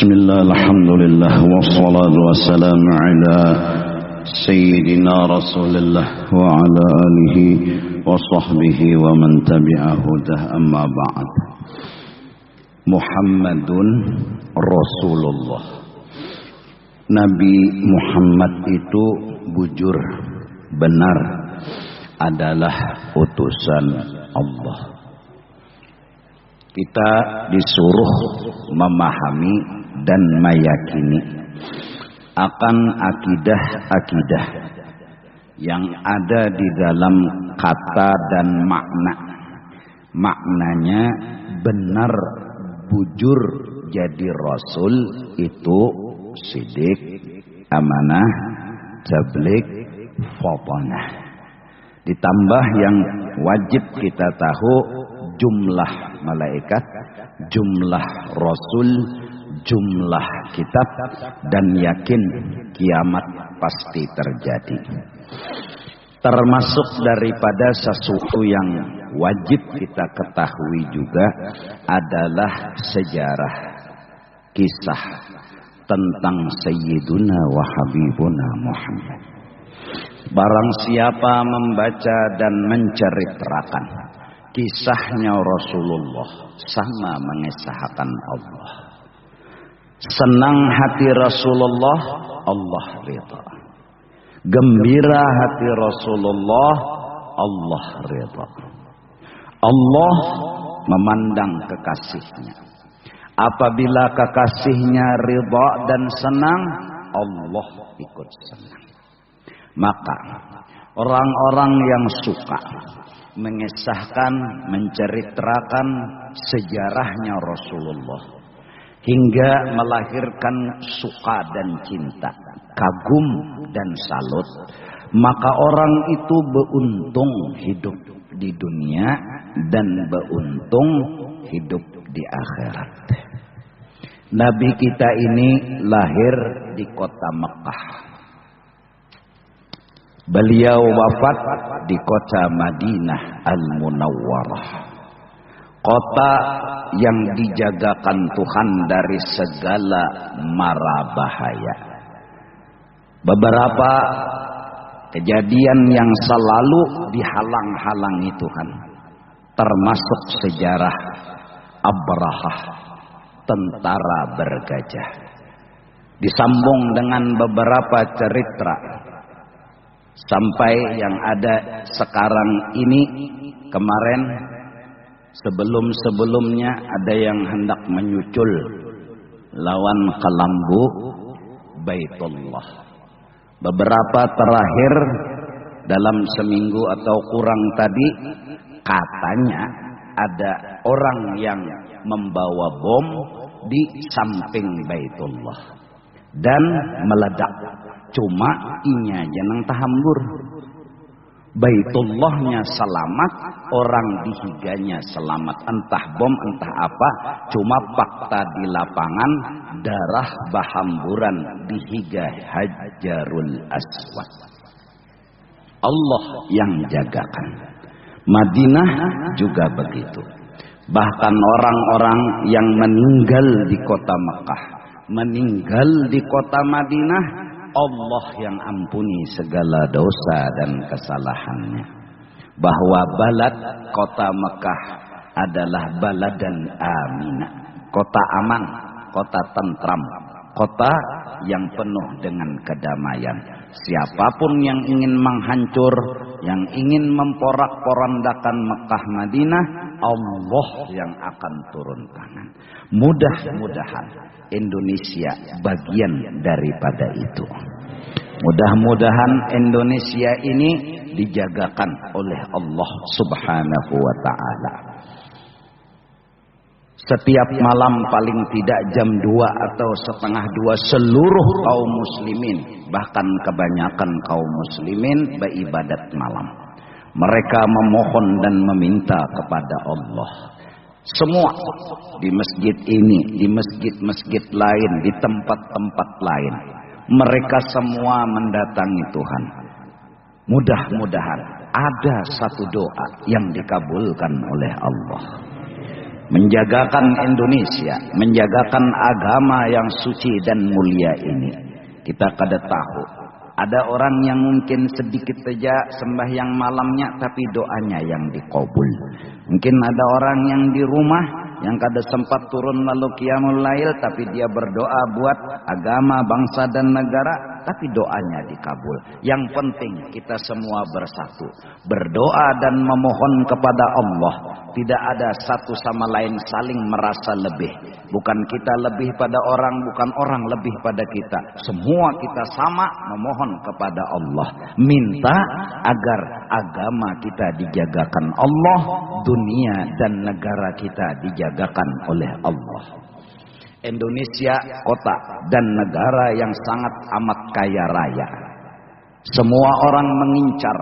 Bismillah, alhamdulillah, wassalatu wassalamu ala Sayyidina Rasulullah wa ala alihi wa sahbihi wa man tabi'ahu dah, amma ba'd. Muhammadun Rasulullah. Nabi Muhammad itu bujur benar adalah utusan Allah. Kita disuruh memahami dan meyakini akan akidah-akidah yang ada di dalam kata dan makna. Maknanya benar bujur jadi Rasul itu sidik, amanah, tabligh, fatanah. Ditambah yang wajib kita tahu jumlah malaikat, jumlah Rasul, jumlah kitab, dan yakin kiamat pasti terjadi. Termasuk daripada sesuatu yang wajib kita ketahui juga adalah sejarah, kisah tentang Sayyiduna wa Habibuna Muhammad. Barang siapa membaca dan menceritakan kisahnya Rasulullah sama mengesahkan Allah. Senang hati Rasulullah, Allah ridha. Gembira hati Rasulullah, Allah ridha. Allah memandang kekasihnya. Apabila kekasihnya ridha dan senang, Allah ikut senang. Maka orang-orang yang suka mengesahkan, menceritakan sejarahnya Rasulullah hingga melahirkan suka dan cinta, kagum dan salut, maka orang itu beruntung hidup di dunia dan beruntung hidup di akhirat. Nabi kita ini lahir di kota Mekah. Beliau wafat di kota Madinah Al-Munawwarah, kota yang dijagakan Tuhan dari segala mara bahaya. Beberapa kejadian yang selalu dihalang-halangi Tuhan, termasuk sejarah Abrahah, tentara bergajah. Disambung dengan beberapa cerita sampai yang ada sekarang ini. Kemarin sebelum-sebelumnya ada yang hendak menyucul lawan kelambu Baitullah. Beberapa terakhir dalam seminggu atau kurang tadi, katanya ada orang yang membawa bom di samping Baitullah dan meledak. Cuma inya jeneng tahambur. Baitullahnya selamat, orang dihiganya selamat. Entah bom, entah apa. Cuma fakta di lapangan, darah bahamburan dihiga Hajarul Aswad. Allah yang jagakan. Madinah juga begitu. Bahkan orang-orang yang meninggal di kota Mekah, meninggal di kota Madinah, Allah yang ampuni segala dosa dan kesalahannya. Bahwa balad kota Mekah adalah baladan aminah, kota aman, kota tentram, kota yang penuh dengan kedamaian. Siapapun yang ingin menghancur, yang ingin memporak-porandakan Mekah Madinah, Allah yang akan turun tangan. Mudah-mudahan Indonesia bagian daripada itu. Mudah-mudahan Indonesia ini dijagakan oleh Allah Subhanahu wa ta'ala. Setiap malam paling tidak jam 2 atau setengah 2 seluruh kaum muslimin, bahkan kebanyakan kaum muslimin beribadat malam. Mereka memohon dan meminta kepada Allah. Semua di masjid ini, di masjid-masjid lain, di tempat-tempat lain, mereka semua mendatangi Tuhan. Mudah-mudahan ada satu doa yang dikabulkan oleh Allah. menjagakan Indonesia, menjagakan agama yang suci dan mulia ini. Kita kada tahu, ada orang yang mungkin sedikit saja sembahyang malamnya tapi doanya yang dikabul. Mungkin ada orang yang di rumah yang kada sempat turun lalu qiyamul lail tapi dia berdoa buat agama, bangsa dan negara, tapi doanya dikabul. Yang penting kita semua bersatu, berdoa dan memohon kepada Allah. Tidak ada satu sama lain saling merasa lebih. Bukan kita lebih pada orang, bukan orang lebih pada kita. Semua kita sama memohon kepada Allah. Minta agar agama kita dijagakan Allah, dunia dan negara kita dijagakan oleh Allah. Indonesia kota dan negara yang sangat amat kaya raya. Semua orang mengincar.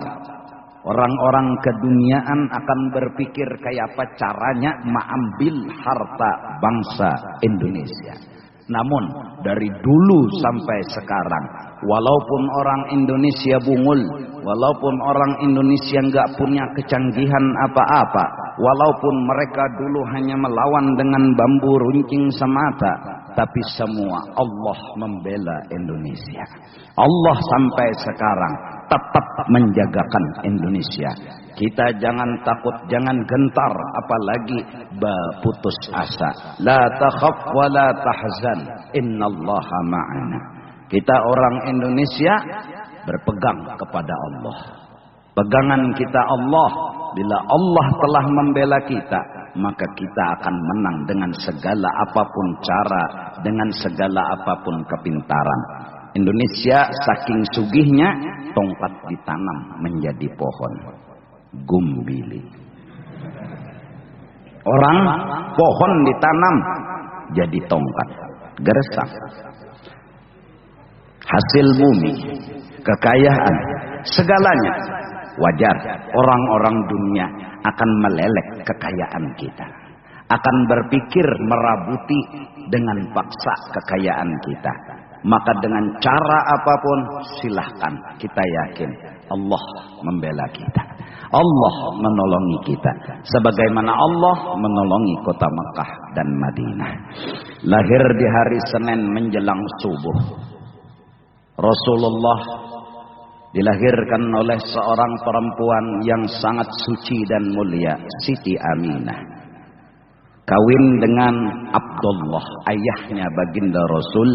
Orang-orang keduniaan akan berpikir kayak apa caranya mengambil harta bangsa Indonesia. Namun dari dulu sampai sekarang, walaupun orang Indonesia bungul, walaupun orang Indonesia nggak punya kecanggihan apa-apa, walaupun mereka dulu hanya melawan dengan bambu runcing semata, tapi semua Allah membela Indonesia. Allah sampai sekarang tetap menjagakan Indonesia. Kita jangan takut, jangan gentar, apalagi putus asa. La takhaf wa la tahzan, innallaha ma'ana. Kita orang Indonesia berpegang kepada Allah. Pegangan kita Allah. Bila Allah telah membela kita, maka kita akan menang dengan segala apapun cara, dengan segala apapun kepintaran. Indonesia saking sugihnya, tongkat ditanam menjadi pohon. Gumbili. Orang pohon ditanam jadi tongkat, gersang. Hasil bumi, kekayaan, segalanya wajar. Orang-orang dunia akan melelek kekayaan kita, akan berpikir merabuti dengan paksa kekayaan kita. Maka dengan cara apapun silahkan, kita yakin Allah membela kita, Allah menolongi kita, sebagaimana Allah menolongi kota Mekah dan Madinah. Lahir di hari Senin menjelang subuh, Rasulullah dilahirkan oleh seorang perempuan yang sangat suci dan mulia, Siti Aminah. Kawin dengan Abdullah, ayahnya baginda Rasul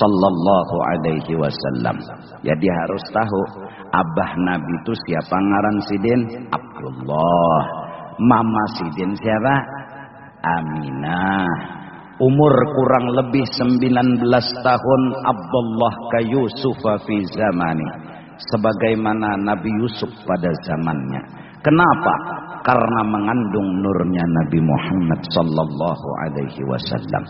sallallahu alaihi wasallam. Jadi harus tahu, abah Nabi itu siapa ngaran Sidin? Abdullah. Mama Sidin siapa? Aminah. Umur kurang lebih 19 tahun Abdullah ka Yusuf fi zamani, sebagaimana Nabi Yusuf pada zamannya. Kenapa? Karena mengandung nurnya Nabi Muhammad sallallahu alaihi wasallam.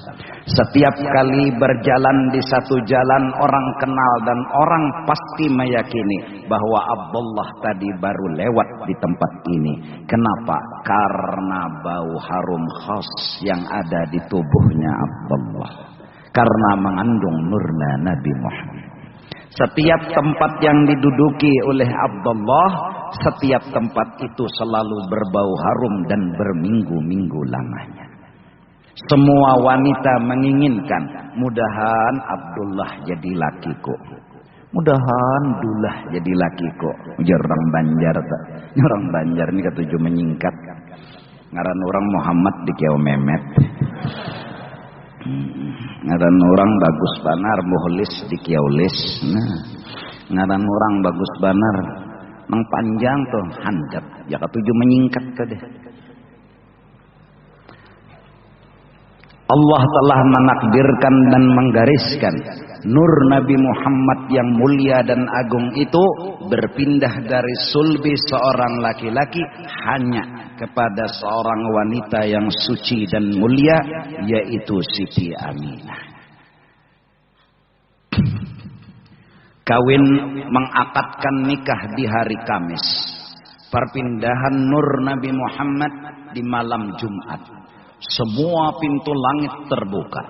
Setiap kali berjalan di satu jalan, orang kenal dan orang pasti meyakini bahwa Abdullah tadi baru lewat di tempat ini. Kenapa? Karena bau harum khas yang ada di tubuhnya Abdullah. Karena mengandung nurnya Nabi Muhammad. Setiap tempat yang diduduki oleh Abdullah, setiap tempat itu selalu berbau harum dan berminggu-minggu lamanya. Semua wanita menginginkan, mudahan Abdullah jadi lakiku, mudahan Dullah jadi lakiku. Ujar orang Banjar, orang Banjar ini ketujuh menyingkat. Ngaran orang Muhammad di Kiau Memet. Ngaran orang bagus banar muhlis di Kiaulis. Nah, ngaran orang bagus banar nang panjang tuh handap, ya ketujuh menyingkat ke deh. Allah telah menakdirkan dan menggariskan nur Nabi Muhammad yang mulia dan agung itu berpindah dari sulbi seorang laki-laki hanya kepada seorang wanita yang suci dan mulia, yaitu Siti Aminah. Kawin mengakadkan nikah di hari Kamis. Perpindahan nur Nabi Muhammad di malam Jumat. Semua pintu langit terbuka.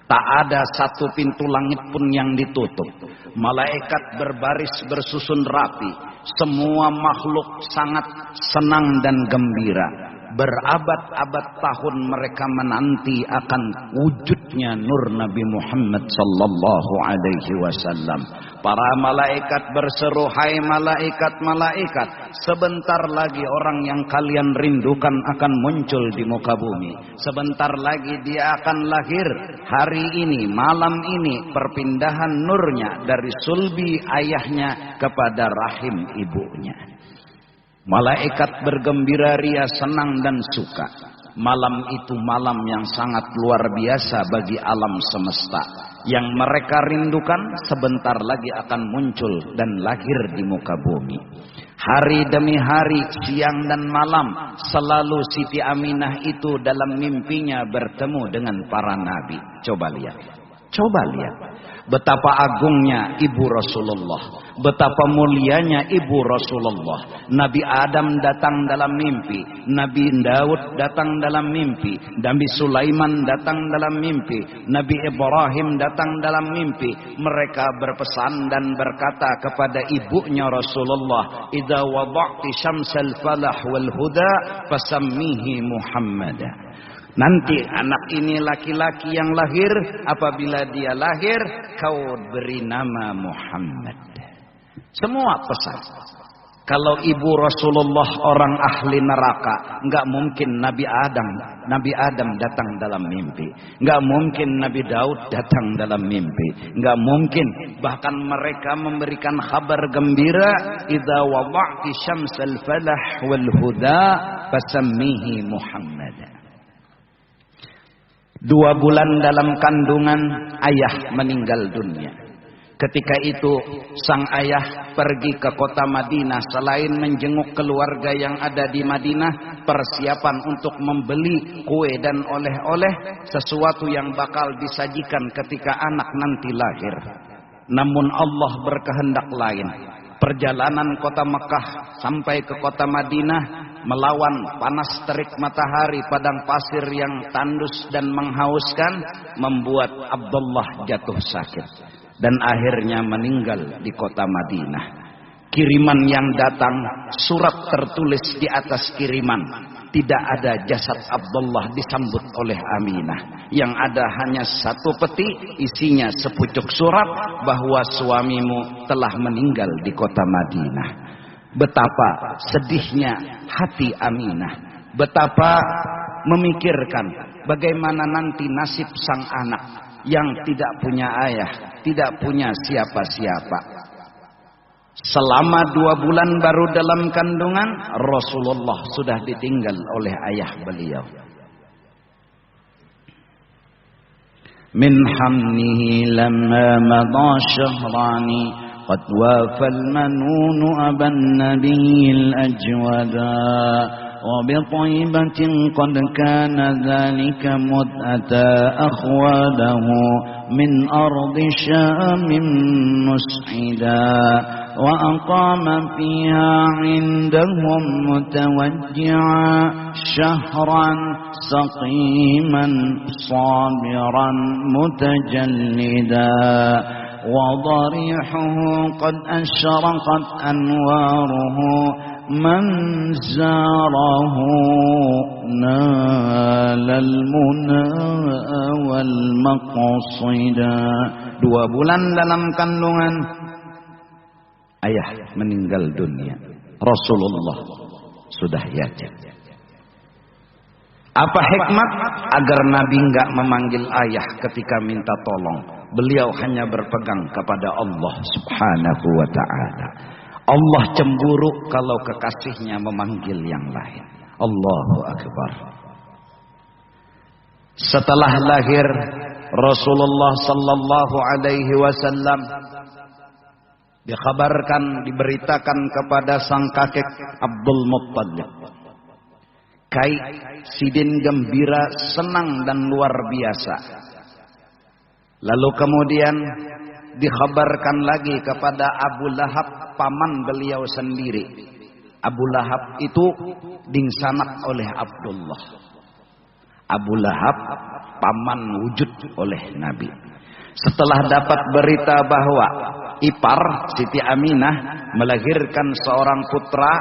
Tak ada satu pintu langit pun yang ditutup. Malaikat berbaris bersusun rapi. Semua makhluk sangat senang dan gembira. Berabad-abad tahun mereka menanti akan wujudnya nur Nabi Muhammad sallallahu alaihi wasallam. Para malaikat berseru, "Hai malaikat-malaikat, sebentar lagi orang yang kalian rindukan akan muncul di muka bumi. Sebentar lagi dia akan lahir. Hari ini, malam ini, perpindahan nurnya dari sulbi ayahnya kepada rahim ibunya." Malaikat bergembira ria, senang dan suka. Malam itu malam yang sangat luar biasa bagi alam semesta. Yang mereka rindukan sebentar lagi akan muncul dan lahir di muka bumi. Hari demi hari, siang dan malam, selalu Siti Aminah itu dalam mimpinya bertemu dengan para nabi. Coba lihat. Betapa agungnya ibu Rasulullah, betapa mulianya ibu Rasulullah. Nabi Adam datang dalam mimpi, Nabi Daud datang dalam mimpi, Nabi Sulaiman datang dalam mimpi, Nabi Ibrahim datang dalam mimpi. Mereka berpesan dan berkata kepada ibunya Rasulullah, "Idza wada'ti syamsal falah wal huda fasammihi Muhammadan." Nanti anak ini laki-laki yang lahir, apabila dia lahir, kau beri nama Muhammad. Semua pesan. Kalau ibu Rasulullah orang ahli neraka, enggak mungkin Nabi Adam datang dalam mimpi. Enggak mungkin Nabi Daud datang dalam mimpi. Enggak mungkin. Bahkan mereka memberikan kabar gembira, "Idza wada'ti syamsal falah wal huda fasammihi Muhammad." 2 bulan dalam kandungan, ayah meninggal dunia. Ketika itu sang ayah pergi ke kota Madinah. Selain menjenguk keluarga yang ada di Madinah, persiapan untuk membeli kue dan oleh-oleh, sesuatu yang bakal disajikan ketika anak nanti lahir. Namun Allah berkehendak lain. Perjalanan kota Mekah sampai ke kota Madinah melawan panas terik matahari, padang pasir yang tandus dan menghauskan, membuat Abdullah jatuh sakit dan akhirnya meninggal di kota Madinah. Kiriman yang datang, surat tertulis di atas kiriman, tidak ada jasad Abdullah disambut oleh Aminah. Yang ada hanya satu peti, isinya sepucuk surat bahwa suamimu telah meninggal di kota Madinah. Betapa sedihnya hati Aminah. Betapa memikirkan bagaimana nanti nasib sang anak yang tidak punya ayah, tidak punya siapa-siapa. Selama 2 bulan baru dalam kandungan, Rasulullah sudah ditinggal oleh ayah beliau. Min hamnihi lamma madha syahrani qad wafal manun aban nabiyil ajwada wa bi tayyibatin qad kana dhalika mud'ata akhwadahu min ardi syamin mus'ida wa aqama fiha indahum mutawajji'a syahran saqiman sabiran mutajallida wa darihuhu qad ashraqat anwaruhu man zarahu nalal muna wal maqsida. 2 bulan dalam kandungan, ayah meninggal dunia. Rasulullah sudah yatim. Apa hikmat? Agar Nabi enggak memanggil ayah ketika minta tolong. Beliau hanya berpegang kepada Allah Subhanahu wa ta'ala. Allah cemburu kalau kekasihnya memanggil yang lain. Allahu Akbar. Setelah lahir Rasulullah sallallahu alaihi wasallam, dikabarkan, diberitakan kepada sang kakek Abdul Muttalib. Kai Sidin gembira, senang dan luar biasa. Lalu kemudian dikabarkan lagi kepada Abu Lahab, paman beliau sendiri. Abu Lahab itu dingsanak oleh Abdullah. Abu Lahab paman wujud oleh Nabi. Setelah dapat berita bahwa ipar Siti Aminah melahirkan seorang putra,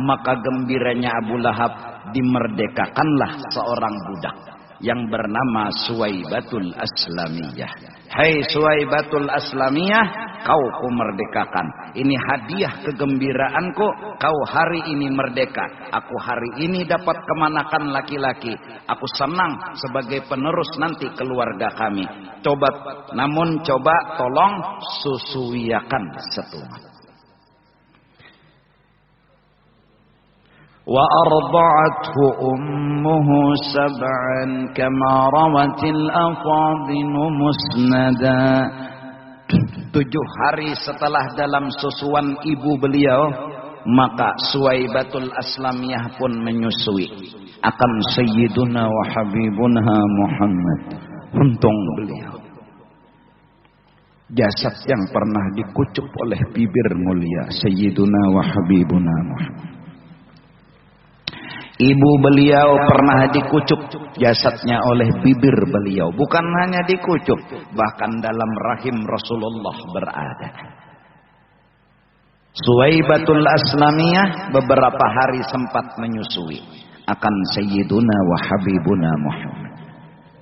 maka gembiranya Abu Lahab, dimerdekakanlah seorang budak yang bernama Suwaibatul Aslamiyah. Hai Suwaibatul Aslamiyah, kau kumerdekakan. Ini hadiah kegembiraanku, kau hari ini merdeka. Aku hari ini dapat kemanakan laki-laki. Aku senang sebagai penerus nanti keluarga kami. Namun coba tolong susuiakan setumat. وأرضعته أمه سبعا كما روت الأفاضل مسندا. 7 hari setelah dalam susuan ibu beliau, maka Suwaibatul Aslamiyah pun menyusui akan Sayyiduna wa Habibuna Muhammad. Untung beliau jasad yang pernah dikucup oleh bibir mulia Sayyiduna wa Habibuna Muhammad. Ibu beliau pernah dikucup jasadnya oleh bibir beliau. Bukan hanya dikucup, bahkan dalam rahim Rasulullah berada. Suwaibatul Aslamiyah beberapa hari sempat menyusui akan Sayyiduna wa Habibuna Muhammad.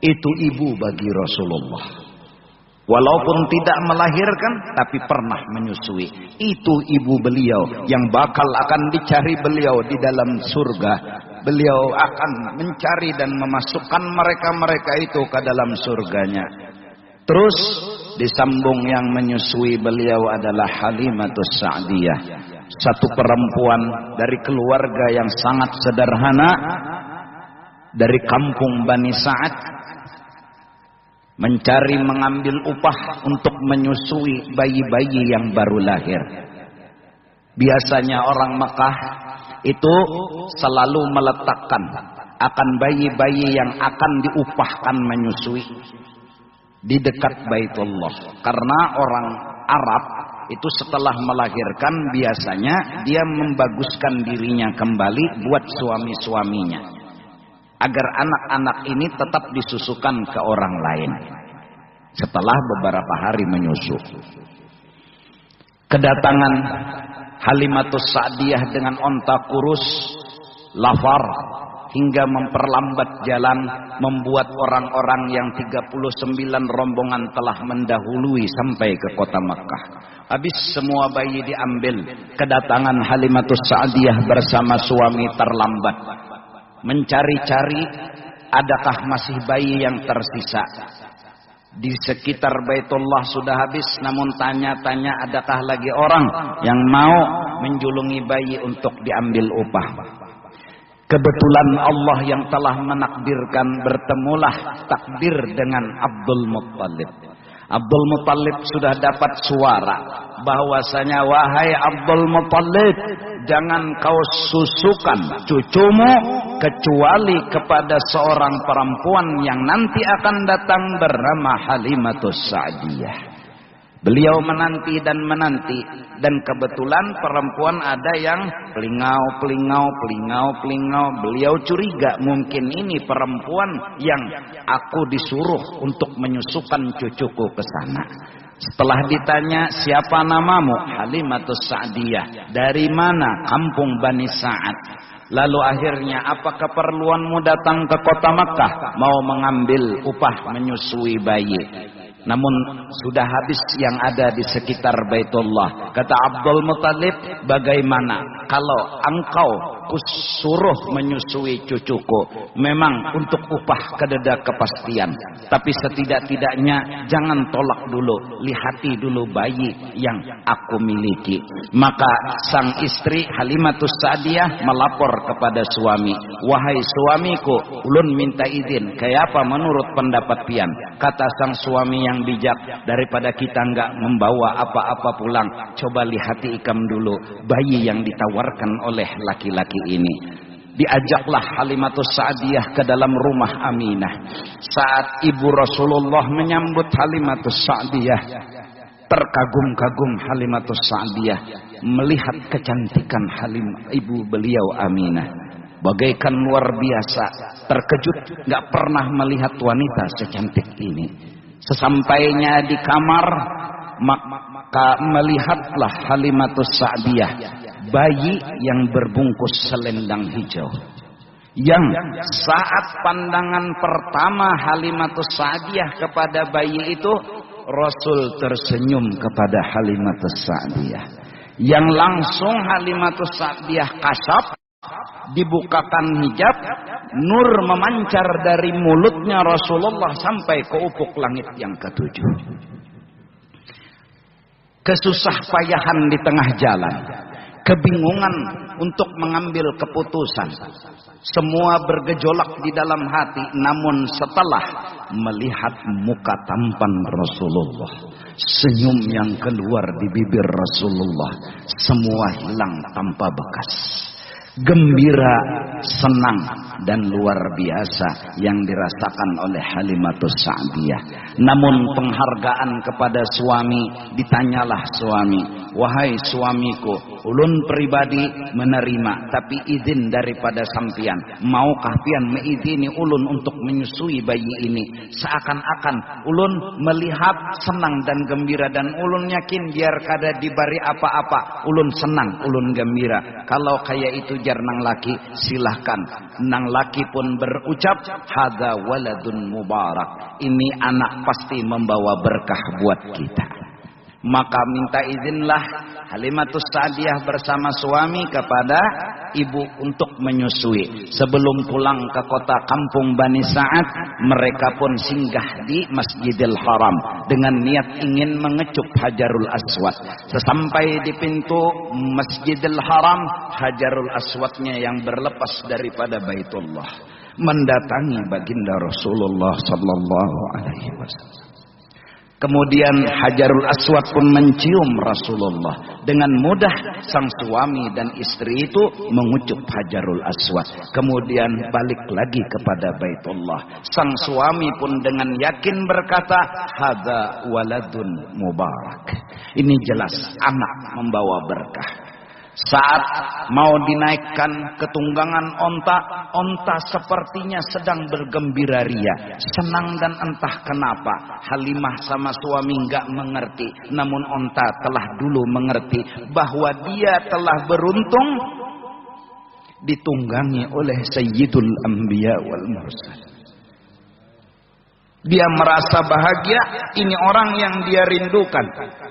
Itu ibu bagi Rasulullah. Walaupun tidak melahirkan, tapi pernah menyusui. Itu ibu beliau yang bakal akan dicari beliau di dalam surga. Beliau akan mencari dan memasukkan mereka-mereka itu ke dalam surganya. Terus disambung yang menyusui beliau adalah Halimatus Sa'diyah. Satu perempuan dari keluarga yang sangat sederhana, dari kampung Bani Sa'ad, mencari mengambil upah untuk menyusui bayi-bayi yang baru lahir. Biasanya orang Mekah itu selalu meletakkan akan bayi-bayi yang akan diupahkan menyusui di dekat Baitullah. Karena orang Arab itu setelah melahirkan biasanya dia membaguskan dirinya kembali buat suami-suaminya, agar anak-anak ini tetap disusukan ke orang lain setelah beberapa hari menyusu. Kedatangan Halimatus Sa'diyah dengan onta kurus, lafar, hingga memperlambat jalan, membuat orang-orang yang 39 rombongan telah mendahului sampai ke kota Makkah. Habis semua bayi diambil, kedatangan Halimatus Sa'diyah bersama suami terlambat. Mencari-cari adakah masih bayi yang tersisa. Di sekitar Baitullah sudah habis, namun tanya-tanya adakah lagi orang yang mau menjulungi bayi untuk diambil upah. Kebetulan Allah yang telah menakdirkan bertemulah takdir dengan Abdul Muttalib. Abdul Muttalib sudah dapat suara bahwasanya, wahai Abdul Muttalib, jangan kau susukan cucumu kecuali kepada seorang perempuan yang nanti akan datang bernama Halimatus Sa'diyah. Beliau menanti dan menanti, dan kebetulan perempuan ada yang pelingau. Beliau curiga mungkin ini perempuan yang aku disuruh untuk menyusukan cucuku ke sana. Setelah ditanya, siapa namamu? Halimatus Sa'diyah. Dari mana? Kampung Bani Sa'ad. Lalu akhirnya, apa keperluanmu datang ke kota Makkah? Mau mengambil upah menyusui bayi. Namun sudah habis yang ada di sekitar Baitullah. Kata Abdul Muttalib, bagaimana kalau engkau kusuruh menyusui cucuku? Memang untuk upah kededa kepastian, tapi setidak-tidaknya jangan tolak dulu, lihati dulu bayi yang aku miliki. Maka sang istri Halimatus Sa'diyah melapor kepada suami, wahai suamiku, ulun minta izin, kayak apa menurut pendapat pian? Kata sang suami yang bijak, daripada kita enggak membawa apa-apa pulang, coba lihati ikam dulu bayi yang ditawarkan oleh laki-laki ini. Diajaklah Halimatus Sa'diyah ke dalam rumah Aminah. Saat ibu Rasulullah menyambut Halimatus Sa'diyah, terkagum-kagum Halimatus Sa'diyah melihat kecantikan ibu beliau Aminah. Bagaikan luar biasa, terkejut, gak pernah melihat wanita secantik ini. Sesampainya di kamar, maka melihatlah Halimatus Sa'diyah bayi yang berbungkus selendang hijau. Yang saat pandangan pertama Halimatus Sa'diyah kepada bayi itu, Rasul tersenyum kepada Halimatus Sa'diyah. Yang langsung Halimatus Sa'diyah kasap, dibukakan hijab, nur memancar dari mulutnya Rasulullah sampai ke ufuk langit yang ketujuh. Kesusah payahan di tengah jalan, kebingungan untuk mengambil keputusan, semua bergejolak di dalam hati. Namun setelah melihat muka tampan Rasulullah, senyum yang keluar di bibir Rasulullah, semua hilang tanpa bekas. Gembira, senang, dan luar biasa yang dirasakan oleh Halimatus Sa'diyah. Namun penghargaan kepada suami, ditanyalah suami, wahai suamiku, ulun pribadi menerima, tapi izin daripada sampian, maukah pian meizini ulun untuk menyusui bayi ini? Seakan-akan ulun melihat senang dan gembira, dan ulun yakin biar kada dibari apa-apa, ulun senang, ulun gembira. Kalau kayak itu jar nang laki, silahkan. Nang laki pun berucap, hadza waladun mubarak, ini anak pasti membawa berkah buat kita. Maka minta izinlah Halimatus Sa'diyah bersama suami kepada ibu untuk menyusui. Sebelum pulang ke kota kampung Bani Sa'ad, mereka pun singgah di Masjidil Haram dengan niat ingin mengecup Hajarul Aswad. Sesampai di pintu Masjidil Haram, Hajarul Aswadnya yang berlepas daripada Baitullah mendatangi baginda Rasulullah sallallahu alaihi wasallam. Kemudian Hajarul Aswad pun mencium Rasulullah. Dengan mudah sang suami dan istri itu mengucup Hajarul Aswad. Kemudian balik lagi kepada Baitullah. Sang suami pun dengan yakin berkata, hadza waladun mubarak, ini jelas anak membawa berkah. Saat mau dinaikkan ke tunggangan onta sepertinya sedang bergembira ria, senang, dan entah kenapa Halimah sama suami nggak mengerti. Namun onta telah dulu mengerti bahwa dia telah beruntung ditunggangi oleh Sayyidul Anbiya wal Mursalin. Dia merasa bahagia, ini orang yang dia rindukan,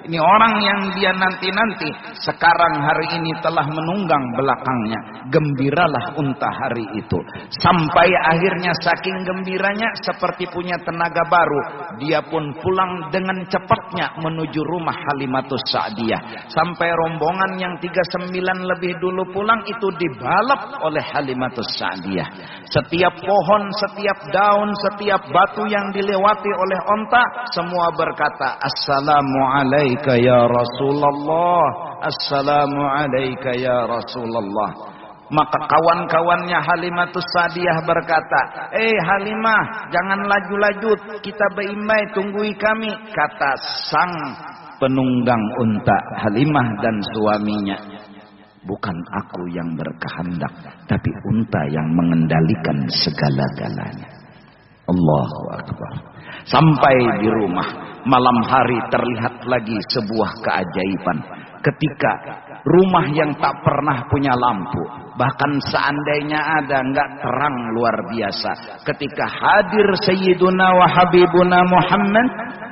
ini orang yang dia nanti-nanti, sekarang hari ini telah menunggang belakangnya. Gembiralah unta hari itu. Sampai akhirnya saking gembiranya seperti punya tenaga baru, dia pun pulang dengan cepatnya menuju rumah Halimatus Sa'diyah. Sampai rombongan yang 39 lebih dulu pulang itu dibalap oleh Halimatus Sa'diyah. Setiap pohon, setiap daun, setiap batu yang dilewati oleh onta, semua berkata, assalamu alaika ya Rasulullah, assalamu alaika ya Rasulullah. Maka kawan-kawannya Halimatus Sa'diyah berkata, Halimah, jangan laju-laju, kita beimbai, tunggui kami. Kata sang penunggang unta, Halimah dan suaminya, bukan aku yang berkehendak, tapi unta yang mengendalikan segala-galanya. Allahu Akbar. Sampai di rumah, malam hari terlihat lagi sebuah keajaiban. Ketika rumah yang tak pernah punya lampu, bahkan seandainya ada, nggak terang luar biasa. Ketika hadir Sayyiduna wa Habibuna Muhammad,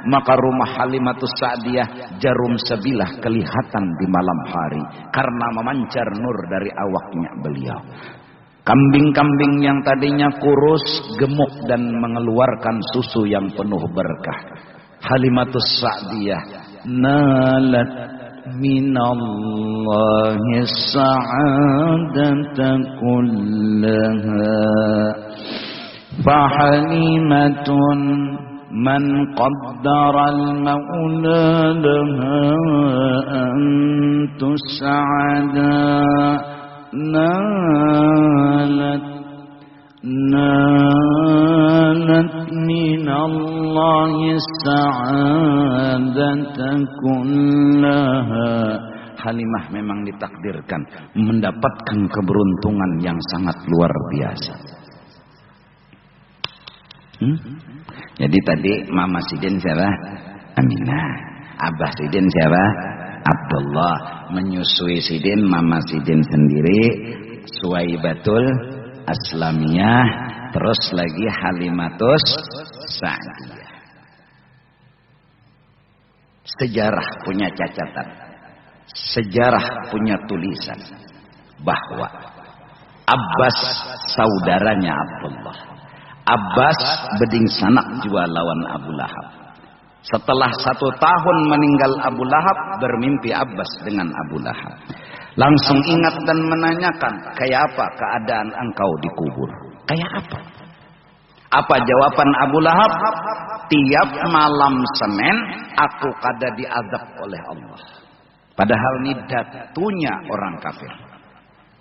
maka rumah Halimatus Sa'diyah jarum sebilah kelihatan di malam hari karena memancar nur dari awaknya beliau. Kambing-kambing yang tadinya kurus, gemuk, dan mengeluarkan susu yang penuh berkah. Halimatus Sa'diyah nalat minallahi sa'adata kullaha fahalimatun man qaddara al-maula laha an tus'ada nalat minallahi sa'adata kullaha. Halimah memang ditakdirkan mendapatkan keberuntungan yang sangat luar biasa. Jadi tadi Mama Sidin siapa? Aminah. Abah Sidin siapa? Abdullah menyusui Sidin, mama Sidin sendiri, Suwaibatul Aslamiyah, terus lagi Halimatus Sa'diyah. Sejarah punya catatan, sejarah punya tulisan bahwa Abbas saudaranya Abdullah, Abbas beding sanak jua lawan Abu Lahab. Setelah 1 tahun meninggal Abu Lahab, bermimpi Abbas dengan Abu Lahab. Langsung ingat dan menanyakan, kayak apa keadaan engkau dikubur? Kayak apa? Apa jawaban Abu Lahab? Tiap malam Senin aku kada diazab oleh Allah. Padahal ini datunya orang kafir.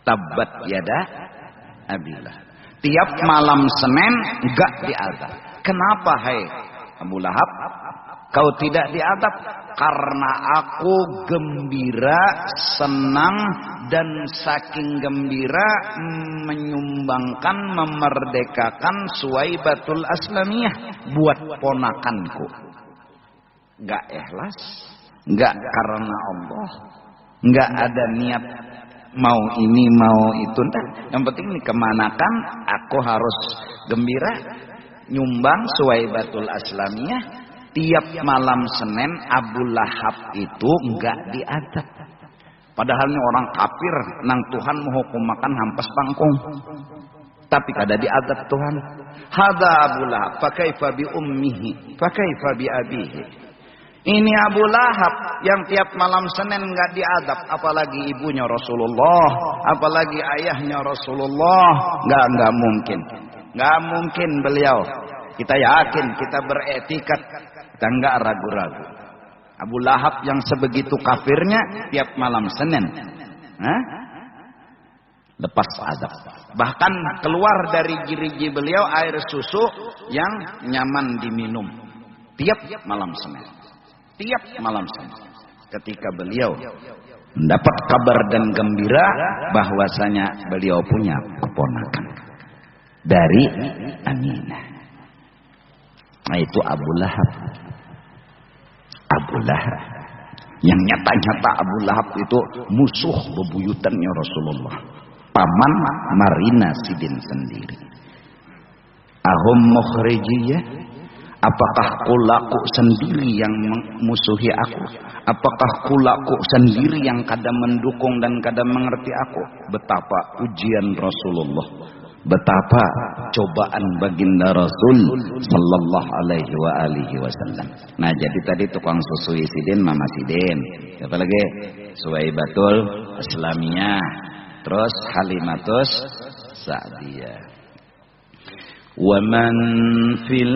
Tabbat yada Abillah. Tiap malam Senin enggak diazab. Kenapa hai Abu Lahab? Kau tidak diazab? Karena aku gembira, senang, dan saking gembira menyumbangkan, memerdekakan Suwaibatul Aslamiyah buat ponakanku. Enggak ikhlas, enggak karena Allah, enggak ada niat mau ini mau itu. Yang penting ini kemanakan, aku harus gembira nyumbang Suwaibatul Aslamiyah. Tiap malam Senin Abu Lahab itu enggak diadab. Padahal ini orang kafir, nang Tuhan menghukum makan hampas pangkung. Tapi kada diadab Tuhan. Hada Abu Lahab, fakaifa bi ummihi, fakaifa bi abihi. Ini Abu Lahab yang tiap malam Senin enggak diadab, apalagi ibunya Rasulullah, apalagi ayahnya Rasulullah. Enggak mungkin. Enggak mungkin beliau. Kita yakin, kita beretikat, kita enggak ragu-ragu. Abu Lahab yang sebegitu kafirnya tiap malam Senin lepas adab. Bahkan keluar dari jiriji beliau air susu yang nyaman diminum tiap malam Senin. Tiap malam Senin. Ketika beliau mendapat kabar dan gembira bahwasanya beliau punya keponakan dari Aminah. Nah itu Abu Lahab. Abu Lahab yang nyata-nyata Abu Lahab itu musuh bebuyutannya Rasulullah, paman Marina Sidin sendiri. Ahum mukhrijiyah, apakah kulaku sendiri yang memusuhi aku? Apakah kulaku sendiri yang kadang mendukung dan kadang mengerti aku? Betapa ujian Rasulullah, betapa cobaan baginda Rasul sallallahu alaihi wa alihi wasallam. Nah, jadi tadi tukang susui Sidin, mama Sidin. Siapa lagi? Suwaibatul Aslamiyah. Terus Halimatus Sa'diyah. Wa man fil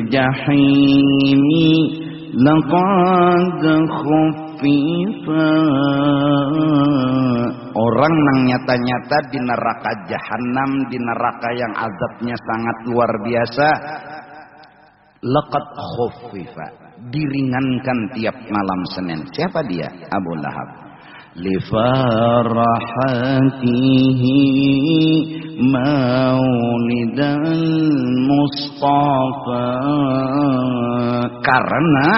jahimi laqad khuffifa. Orang yang nyata-nyata di neraka jahanam, di neraka yang azabnya sangat luar biasa, laqad khuffifa, diringankan tiap malam Senin. Siapa dia? Abu Lahab. Li farahatihi maulidal Mustafa, karena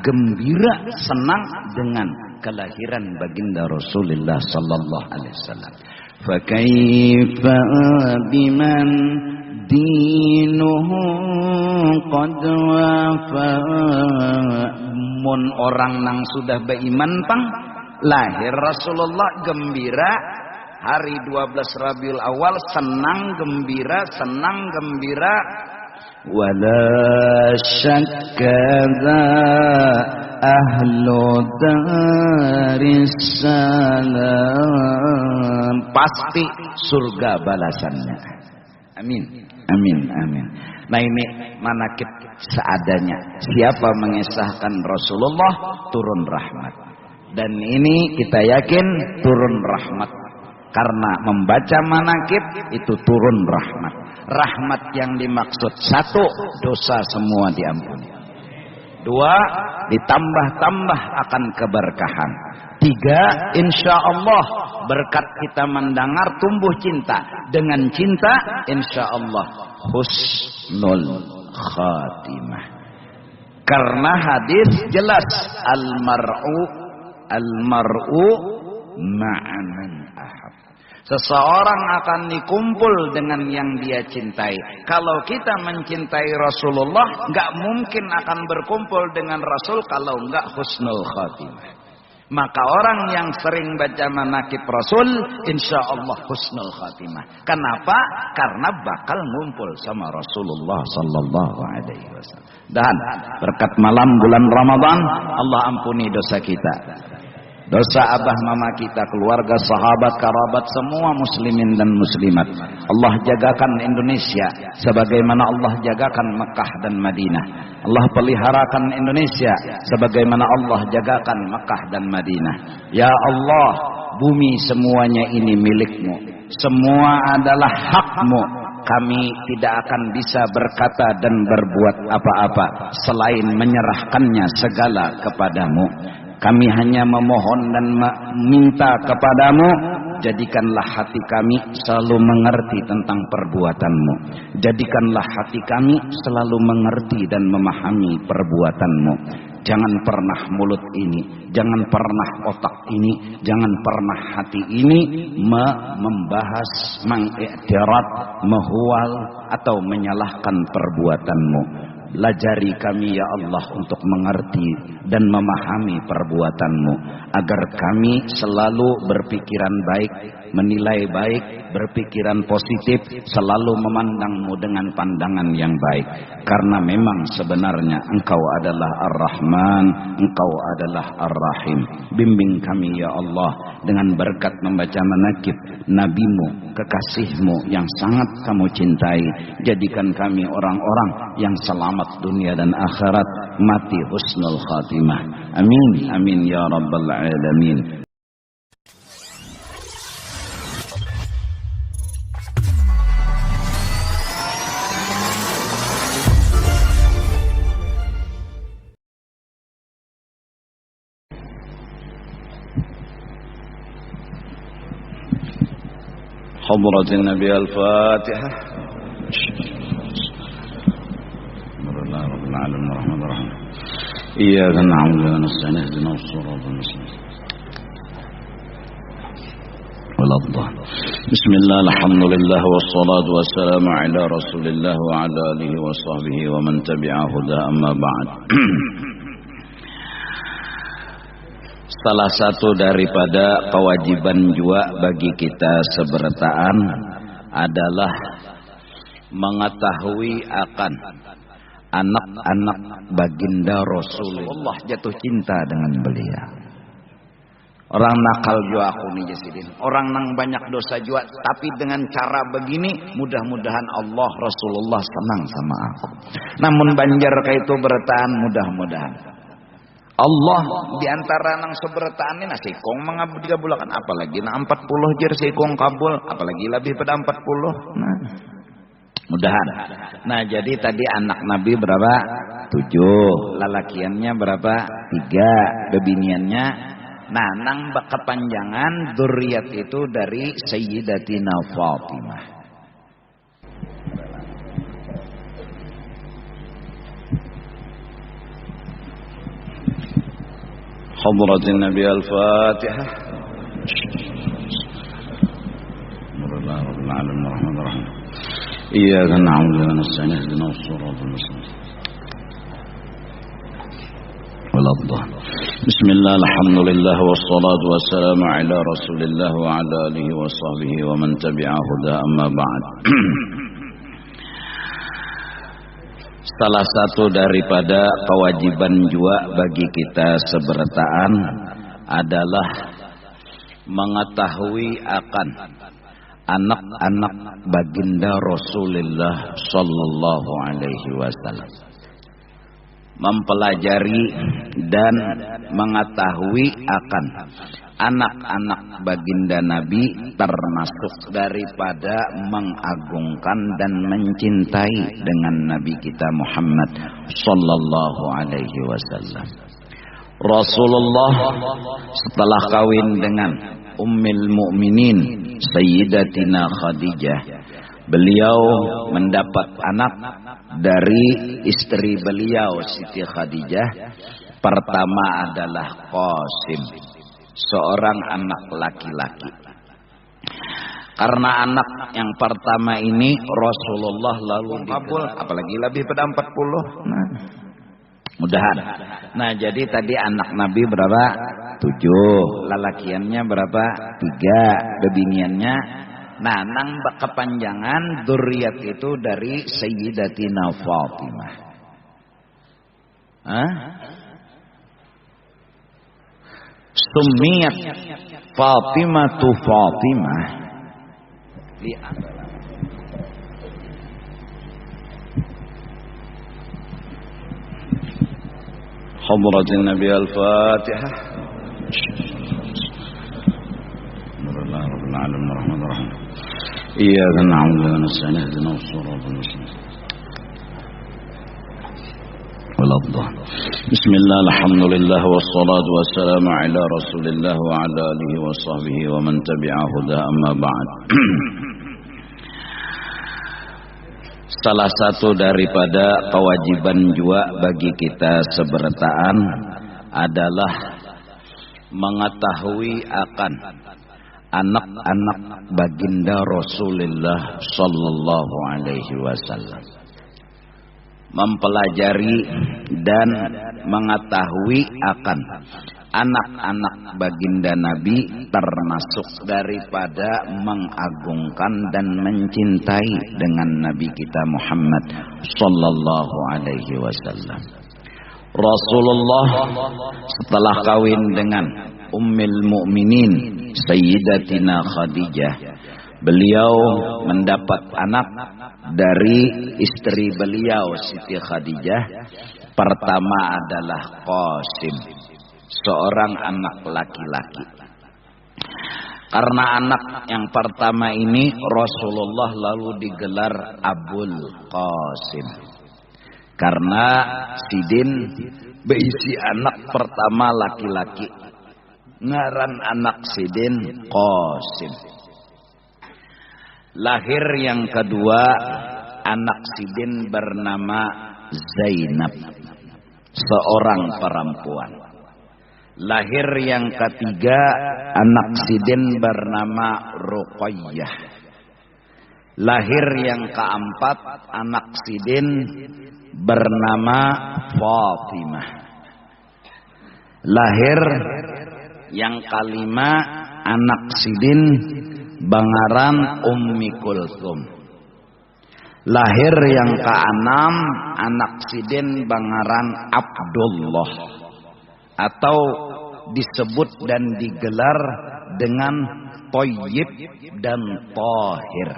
gembira senang dengan kelahiran baginda Rasulullah sallallahu alaihi wasallam. Fa kaifa biman dinuhu qad wafa. Mun orang nang sudah beriman pang lahir Rasulullah gembira hari 12 Rabiul Awal, senang gembira, senang gembira. Wala syakka ahlu daris salam, pasti surga balasannya. Amin, amin, amin. Nah ini manakib seadanya. Siapa mengisahkan Rasulullah, turun rahmat. Dan ini kita yakin turun rahmat, karena membaca manakib itu turun rahmat. Rahmat yang dimaksud, 1, dosa semua diampuni. 2, ditambah-tambah akan keberkahan. 3, insya Allah berkat kita mendengar tumbuh cinta. Dengan cinta insya Allah husnul khatimah. Karena hadis jelas, al-mar'u Al-mar'u ma'aman ahab. Seseorang akan dikumpul dengan yang dia cintai. Kalau kita mencintai Rasulullah, nggak mungkin akan berkumpul dengan Rasul kalau nggak husnul khatimah. Maka orang yang sering baca manaqib Rasul, insya Allah husnul khatimah. Kenapa? Karena bakal ngumpul sama Rasulullah sallallahu alaihi wasallam. Dan berkat malam bulan Ramadan, Allah ampuni dosa kita. Dosa abah mama kita, keluarga, sahabat, kerabat, semua muslimin dan muslimat. Allah jagakan Indonesia sebagaimana Allah jagakan Mekah dan Madinah. Allah peliharakan Indonesia sebagaimana Allah jagakan Mekah dan Madinah. Ya Allah, bumi semuanya ini milik-Mu. Semua adalah hak-Mu. Kami tidak akan bisa berkata dan berbuat apa-apa selain menyerahkannya segala kepadamu. Kami hanya memohon dan meminta kepadamu, jadikanlah hati kami selalu mengerti tentang perbuatan-Mu. Jadikanlah hati kami selalu mengerti dan memahami perbuatan-Mu. Jangan pernah mulut ini, jangan pernah otak ini, jangan pernah hati ini membahas, mengiktirat, mehual atau menyalahkan perbuatan-Mu. Belajari kami ya Allah untuk mengerti dan memahami perbuatan-Mu, agar kami selalu berpikiran baik, menilai baik, berpikiran positif, selalu memandang-Mu dengan pandangan yang baik. Karena memang sebenarnya Engkau adalah Ar-Rahman, Engkau adalah Ar-Rahim. Bimbing kami ya Allah dengan berkat membaca manaqib Nabi-Mu, kekasih-Mu yang sangat Kamu cintai. Jadikan kami orang-orang yang selamat dunia dan akhirat, mati husnul khatimah. Amin, amin ya rabbal alamin. حضرة النبي الفاتحة. الله رب العالمين الرحمن الرحيم إياك نعبد ونستعين اهدنا الصراط المستقيم ولا الضالين. بسم الله الحمد لله والصلاة والسلام على رسول الله وعلى آله وصحبه ومن تبع هداه أما بعد. Salah satu daripada kewajiban juga bagi kita sebertaan adalah mengetahui akan anak-anak baginda Rasulullah, jatuh cinta dengan beliau. Orang nakal juga aku nih Jasidin, orang nang banyak dosa juga, tapi dengan cara begini mudah-mudahan Allah Rasulullah senang sama aku. Namun banjar kayak itu bertahan, mudah-mudahan Allah diantara nang sebertaan ini nasi kong mengabdi kabulakan, apalagi na 40 jer si kong kabul, apalagi lebih pada 40. Nah, mudahan. Nah, jadi tadi anak Nabi berapa? 7, lalakiannya berapa? 3, bebiniannya. Nah, nang kepanjangan dzurriat itu dari Sayyidatina Fatimah. حضرة النبي الفاتحة. الله رب العالمين الرحمن الرحيم إياك نعبد ونستعين اهدنا الصراط المستقيم ولا الضالين. بسم الله الحمد لله والصلاة والسلام على رسول الله وعلى آله وصحبه ومن تبع هداه أما بعد. Salah satu daripada kewajiban juga bagi kita sebertaan adalah mengetahui akan anak-anak baginda Rasulullah sallallahu alaihi wasallam. Mempelajari dan mengetahui akan anak-anak baginda Nabi termasuk daripada mengagungkan dan mencintai dengan Nabi kita Muhammad sallallahu alaihi wasallam. Rasulullah setelah kawin dengan Ummul Mukminin Sayyidatina Khadijah, beliau mendapat anak dari istri beliau Siti Khadijah. Pertama adalah Qasim. seorang anak laki-laki. Karena anak yang pertama ini Rasulullah lalu dikabul, apalagi lebih pada 40. Nah, mudahan. Nah, jadi tadi anak Nabi berapa? 7. Lalakiannya berapa? 3. Bebiniannya. Nah, nang kepanjangan dzurriat itu dari Sayyidatina Fatimah. Hah? Summiyat Fatimatu Fatimah. Lihat. Hadratin Nabi Al-Fatihah. Alhamdulillah Rabbil Alamin Ar-Rahmanir Rahim. Iyyaka na'budu wa nasta'in ihdinas siratal mustaqim. Bismillah, alhamdulillah, wassalatu wassalamu ala rasulillah wa ala alihi wa sahbihi wa man tabi'ahu da amma ba'd. Salah satu daripada kewajiban juga bagi kita sebertaan adalah mengetahui akan anak-anak baginda Rasulullah sallallahu alaihi wasallam, mempelajari dan mengetahui akan anak-anak baginda Nabi, termasuk daripada mengagungkan dan mencintai dengan Nabi kita Muhammad sallallahu alaihi wasallam. Rasulullah setelah kawin dengan Ummul Mukminin Sayyidatina Khadijah, beliau mendapat anak dari istri beliau Siti Khadijah. Pertama adalah Qasim, seorang anak laki-laki. Karena anak yang pertama ini Rasulullah lalu digelar Abul Qasim, karena Sidin berisi anak pertama laki-laki, ngaran anak Sidin Qasim. Lahir yang kedua anak Sidin bernama Zainab, seorang perempuan. Lahir yang ketiga anak Sidin bernama Ruqayyah. Lahir yang keempat anak Sidin bernama Fatimah. Lahir yang kelima anak Sidin bangaran Ummi Kulthum. Lahir yang keenam anak Sidin bangaran Abdullah, atau disebut dan digelar dengan Thayyib dan Thahir.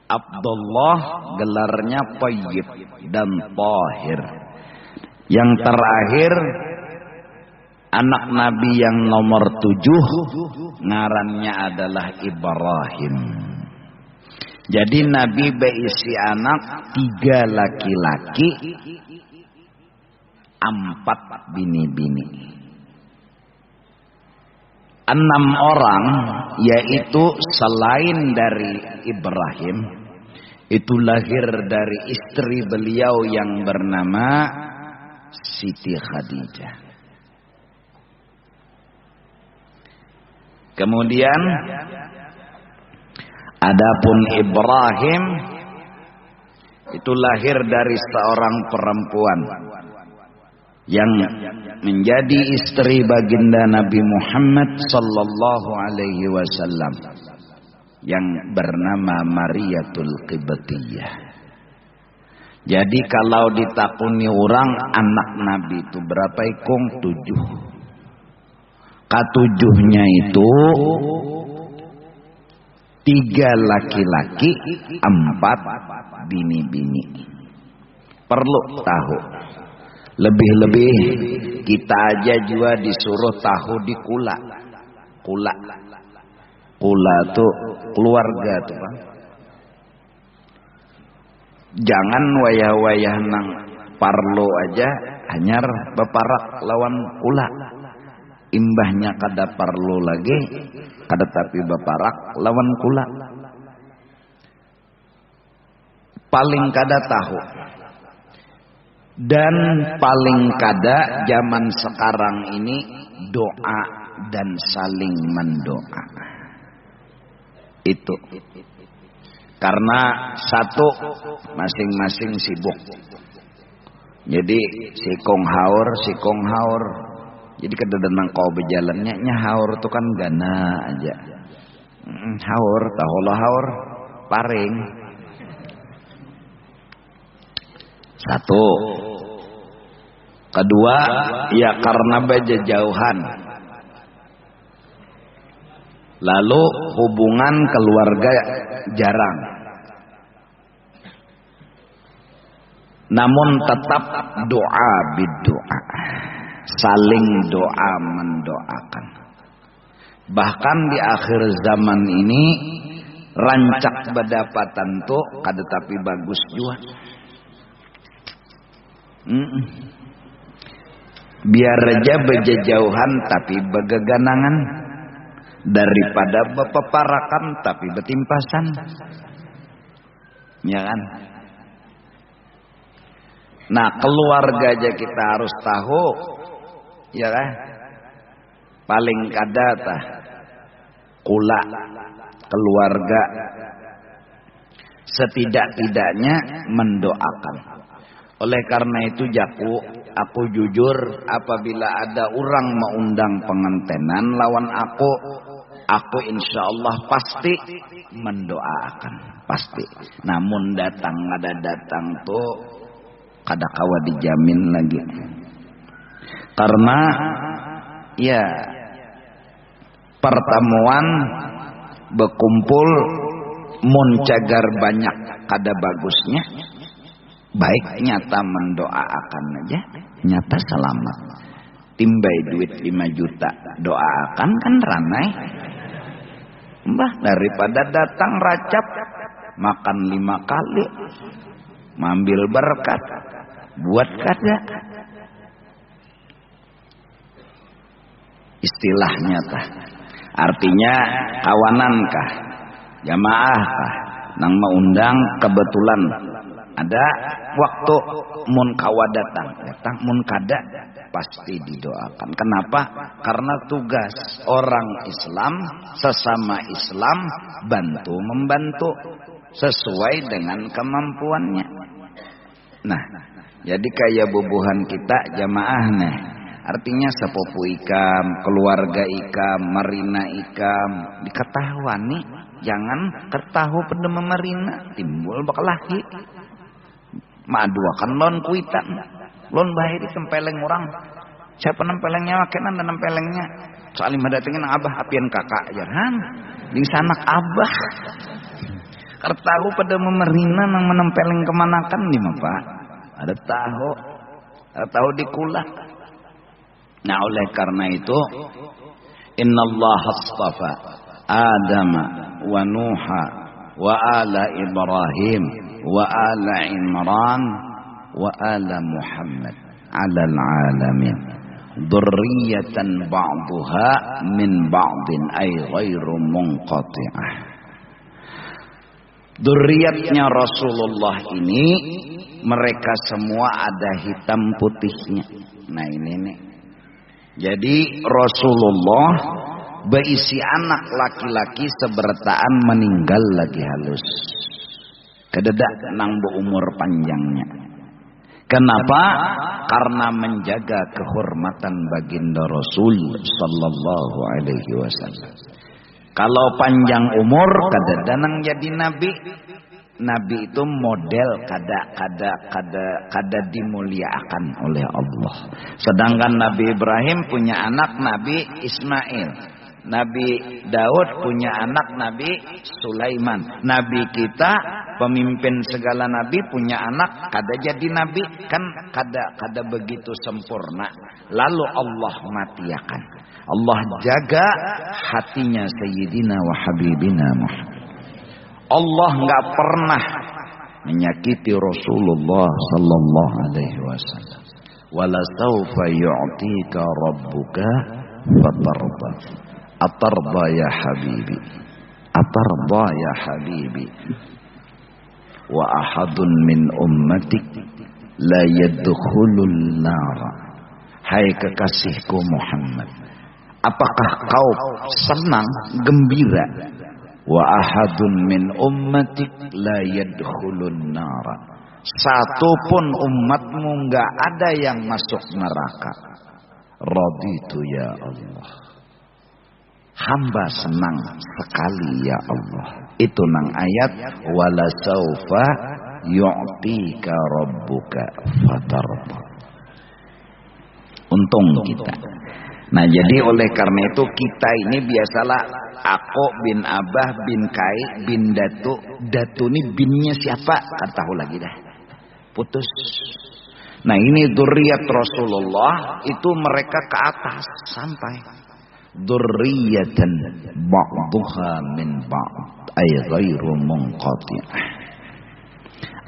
Abdullah gelarnya Thayyib dan Thahir. Yang terakhir anak Nabi yang nomor 7 ngarannya adalah Ibrahim. Jadi Nabi berisi anak 3 laki-laki, 4 bini-bini. 6 orang, yaitu selain dari Ibrahim, itu lahir dari istri beliau yang bernama Siti Khadijah. Kemudian adapun Ibrahim itu lahir dari seorang perempuan yang menjadi istri baginda Nabi Muhammad sallallahu alaihi wasallam, yang bernama Mariyatul Qibtiyah. Jadi kalau ditakuni orang anak Nabi itu berapa ikung? 7. Ketujuhnya itu 3 laki-laki, 4 bini-bini. Perlu tahu. Lebih-lebih kita aja juga disuruh tahu di kula. Kula tuh keluarga tuh, Bang. Jangan wayah-wayah nang parlo aja hanyar beparak lawan kula. Imbahnya kada parlo lagi, kada tapi beparak lawan kula. Paling kada tahu. Dan paling kada zaman sekarang ini doa dan saling mendoa. Itu karena satu masing-masing sibuk. Jadi sikong haur. Jadi kadang-kadang kau berjalannya haur tuh kan gana aja. Haur, tahulah haur, paring. Satu. Kedua, ya karena berjauhan. Lalu hubungan keluarga jarang. Namun tetap doa bidoa. Saling doa mendoakan. Bahkan di akhir zaman ini rancak berdapatan tuh kada tapi bagus juga. Biar aja berjauhan tapi begeganangan, daripada bepeparakan tapi betimpasan. Ya kan? Nah, keluarga aja kita harus tahu, ya kan? Paling kada tah kula keluarga setidak-tidaknya mendoakan. Oleh karena itu aku jujur apabila ada orang mengundang pengantenan lawan aku insya Allah pasti mendoakan, pasti. Namun ada datang tuh kada kawa dijamin lagi. Karena ya pertemuan berkumpul muncagar banyak kada bagusnya. Baik nyata mendoakan aja, nyata selamat. Timbai duit 5 juta, doakan kan ranai. Mbah daripada datang racap, makan 5 kali, mambil berkat, buat kada. Istilahnya tah, artinya kawanankah, jamaahkah, nang mengundang kebetulan. Ada waktu mun kawa datang mun kada pasti didoakan. Kenapa? Karena tugas orang Islam sesama Islam bantu membantu sesuai dengan kemampuannya. Nah, jadi kayak bubuhan kita jamaah nih. Artinya sepupu ikam, keluarga ikam, marina ikam diketahuan nih. Jangan ketahu pada memerina timbul bakal lagi. Madua kan lon kuitan, lon bahaya di tempeleng orang. Siapa nempelengnya makenan dan nempelengnya. Soalnya madatingin abah apian kakak jaran di sanak abah. Kertahu pada memerina nang menempeleng kemanakan nih Pak. Ada tahu dikulak. Nah oleh karena itu innallaha astafa Adama wa Nuha wa ala Ibrahim wa ala Imran wa ala Muhammad alal alamin dzurriyyatan ba'daha min ba'din ay ghairu munqati'ah. Dzurriyyatnya Rasulullah ini mereka semua ada hitam putihnya. Nah ini nih. Jadi Rasulullah berisi anak laki-laki sebertaan meninggal lagi halus. Kededak nang berumur panjangnya. Kenapa? Karena menjaga kehormatan baginda Rasul sallallahu alaihi wasallam. Kalau panjang umur kadada nang jadi nabi. Nabi itu model kada dimuliakan oleh Allah. Sedangkan Nabi Ibrahim punya anak Nabi Ismail. Nabi Daud punya anak Nabi Sulaiman. Nabi kita pemimpin segala nabi punya anak kada jadi nabi kan kada begitu sempurna. Lalu Allah matiakan. Allah jaga hatinya Sayyidina wa Habibina Muhammad. Allah enggak pernah menyakiti Rasulullah sallallahu alaihi wasallam. Wala sawfa yu'tika rabbuka fatarda. Atarda ya habibi. Atarda ya habibi. Wa ahadun min ummatik la yadkhulun nar. Hai kekasihku Muhammad, apakah kau senang, gembira? Wa ahadun min ummatik la yadkhulun nara. Satu pun umatmu enggak ada yang masuk neraka. Raditu ya Allah. Hamba senang sekali ya Allah. Itu nang ayat wala saufa yu'tika rabbuka fatarda. Untung kita. Nah jadi oleh karena itu kita ini biasalah Ako bin Abah bin Kai bin Datu. Datu ini binnya siapa? Kan tahu lagi dah. Putus. Nah ini dzurriyyat Rasulullah itu mereka ke atas sampai dzurriyyatan ba'dhuha min ba'd ay ghairu munqati'.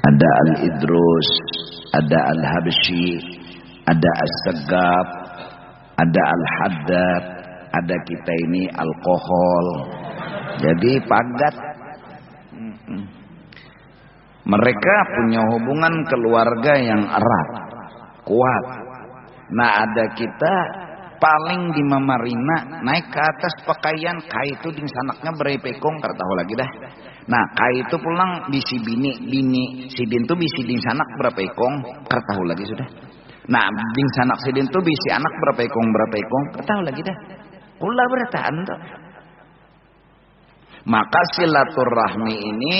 Ada Al-Idrus, ada Al-Habsyi, ada As-Saggab, ada Al-Haddad, ada kita ini alkohol. Jadi padat. Mereka punya hubungan keluarga yang erat, kuat. Nah ada kita paling di Mamarina naik ke atas pakaian kai itu ding sanaknya berai pekong kar tahu lagi dah. Nah kai itu pulang bisi bini sidin tuh bisi ding sanak berapa ekong kar tahu lagi sudah. Nah ding sanak sidin tuh bisi anak berapa ekong kar tahu lagi dah. Kula berataan tuh. Maka silaturahmi ini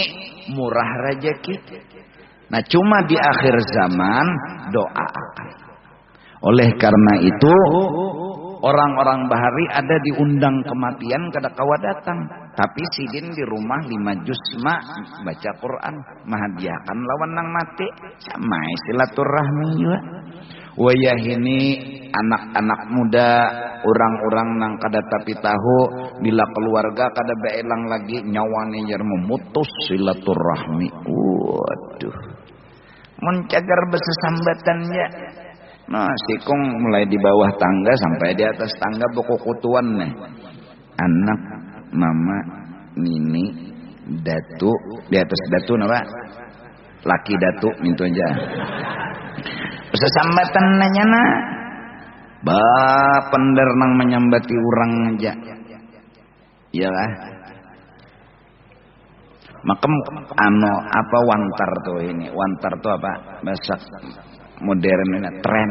murah rezeki. Nah cuma di akhir zaman doa akan. Oleh karena itu orang-orang bahari ada diundang kematian kada kawa datang. Tapi sidin di rumah 5 juz baca Quran. Mahadiahkan lawan nang mati. Sama silaturahmi juga. Wayah ini anak-anak muda, orang-orang nang kada tapi tahu bila keluarga kada beelang lagi nyawane jar memutus silaturahmi. Waduh. Mencagar besesambatannya. Nah, sikong mulai di bawah tangga sampai di atas tangga pokok kutuan nih. Anak, mama, nini, datu, di atas datu napa? Laki datu mintu aja. Sesambatan nanya nak, pender nang menyambati orang aja, iya lah. Makem ano apa wantar tuh ini, wantar tuh apa bahasa modern ini tren.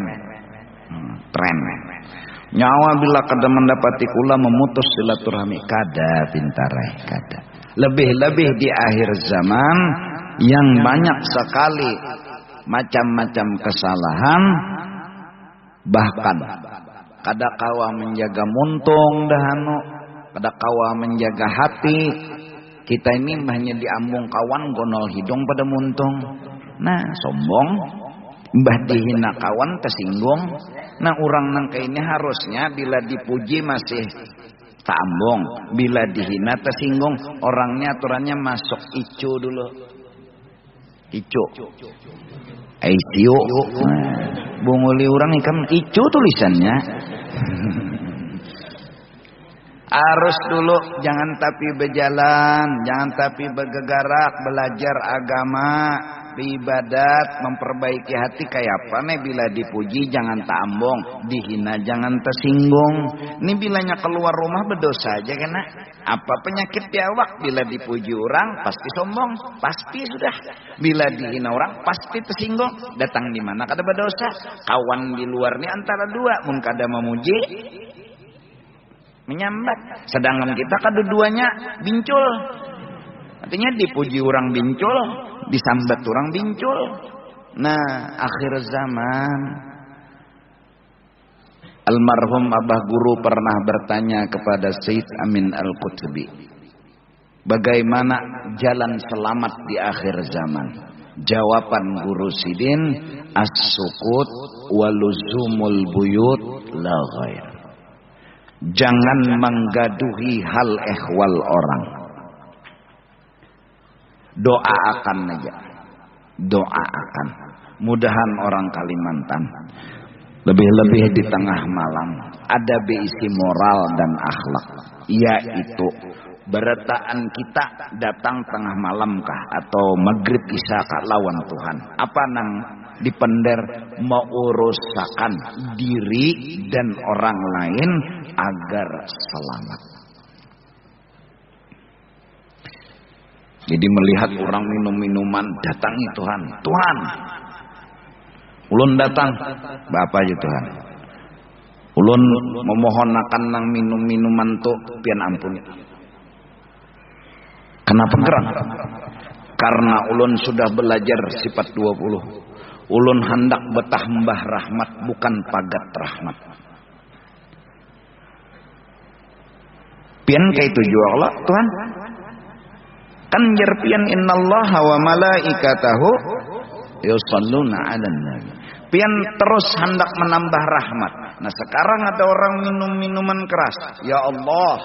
Nyawa bila kada mendapati kula memutus silaturahmi kada pintarai kada. Lebih-lebih di akhir zaman yang banyak sekali macam-macam kesalahan, bahkan kada kawa menjaga muntung dahanu, kada kawa menjaga hati. Kita ini hanya diambung kawan gonol hidung pada muntung. Nah sombong, mbah dihina kawan tersinggung. Nah orang nangka ini harusnya bila dipuji masih tambong, bila dihina tersinggung. Orangnya aturannya masuk icu dulu. Icu ICU. Bunguli orang ikan icu tulisannya. Harus dulu jangan tapi berjalan, jangan tapi bergegarak, belajar agama, beribadat, memperbaiki hati kayak apa nih bila dipuji jangan tambong, dihina jangan tersinggung. Ini bilanya keluar rumah berdosa aja kena. Apa penyakit biawak bila dipuji orang pasti sombong, pasti sudah. Bila dihina orang pasti tersinggung. Datang di mana kada berdosa. Kawan di luar ini antara dua, mun kada memuji menyambat. Sedangkan kita kedua-duanya bincul. Artinya dipuji orang bincul, disambat orang bincul. Nah, akhir zaman almarhum Abah Guru pernah bertanya kepada Sayyid Amin Al-Qutbi, bagaimana jalan selamat di akhir zaman? Jawaban Guru Sidin, as-sukut waluzumul buyut la ghair. Jangan menggaduhi hal ehwal orang. Doa akan aja. Doa akan. Mudahan orang Kalimantan lebih-lebih di tengah malam ada beisi moral dan akhlak, yaitu beretaan kita datang tengah malam kah atau maghrib isya kah lawan Tuhan. Apa nang dipender mengurusakan diri dan orang lain agar selamat. Jadi melihat orang minum minuman, datangi Tuhan. Tuhan, ulun datang, Bapak aja Tuhan. Ulun memohonakan nang minum minuman tu pian ampuni. Kenapa gerak? Karena ulun sudah belajar sifat 20. Ulun hendak betah mbah rahmat, bukan pagat rahmat. Pian kaya tujuh Allah Tuhan. Kan jerpian innallaha wa malaikatahu yusalluna 'alan nabi. Pian terus hendak menambah rahmat. Nah sekarang ada orang minum minuman keras. Ya Allah,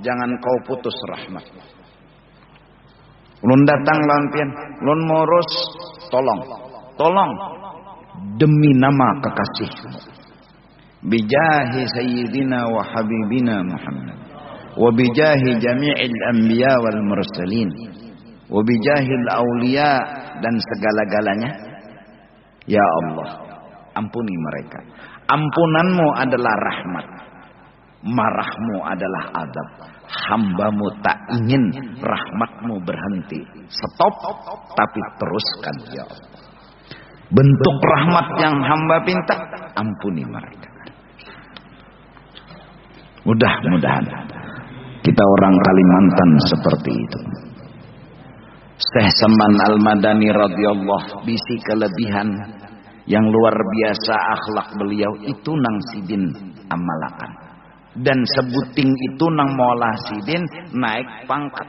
jangan kau putus rahmat. Ulun datang lawan pian, ulun ngurus, tolong demi nama kekasihmu. Bijahi sayyidina wa habibina Muhammad. Wa bijahi jami'il anbiya wal mursalin. Wa bijahil awliya dan segala-galanya. Ya Allah, ampuni mereka. Ampunanmu adalah rahmat, marahmu adalah adab. Hambamu tak ingin rahmatmu berhenti. Stop, tapi teruskan ya Allah. Bentuk rahmat yang hamba pinta, ampuni mereka. Mudah-mudahan kita orang Kalimantan seperti itu. Syekh Saman Al-Madani radhiyallahu bisi kelebihan yang luar biasa akhlak beliau itu nang sidin amalakan. Dan sebuting itu nang Maula Sidin naik pangkat.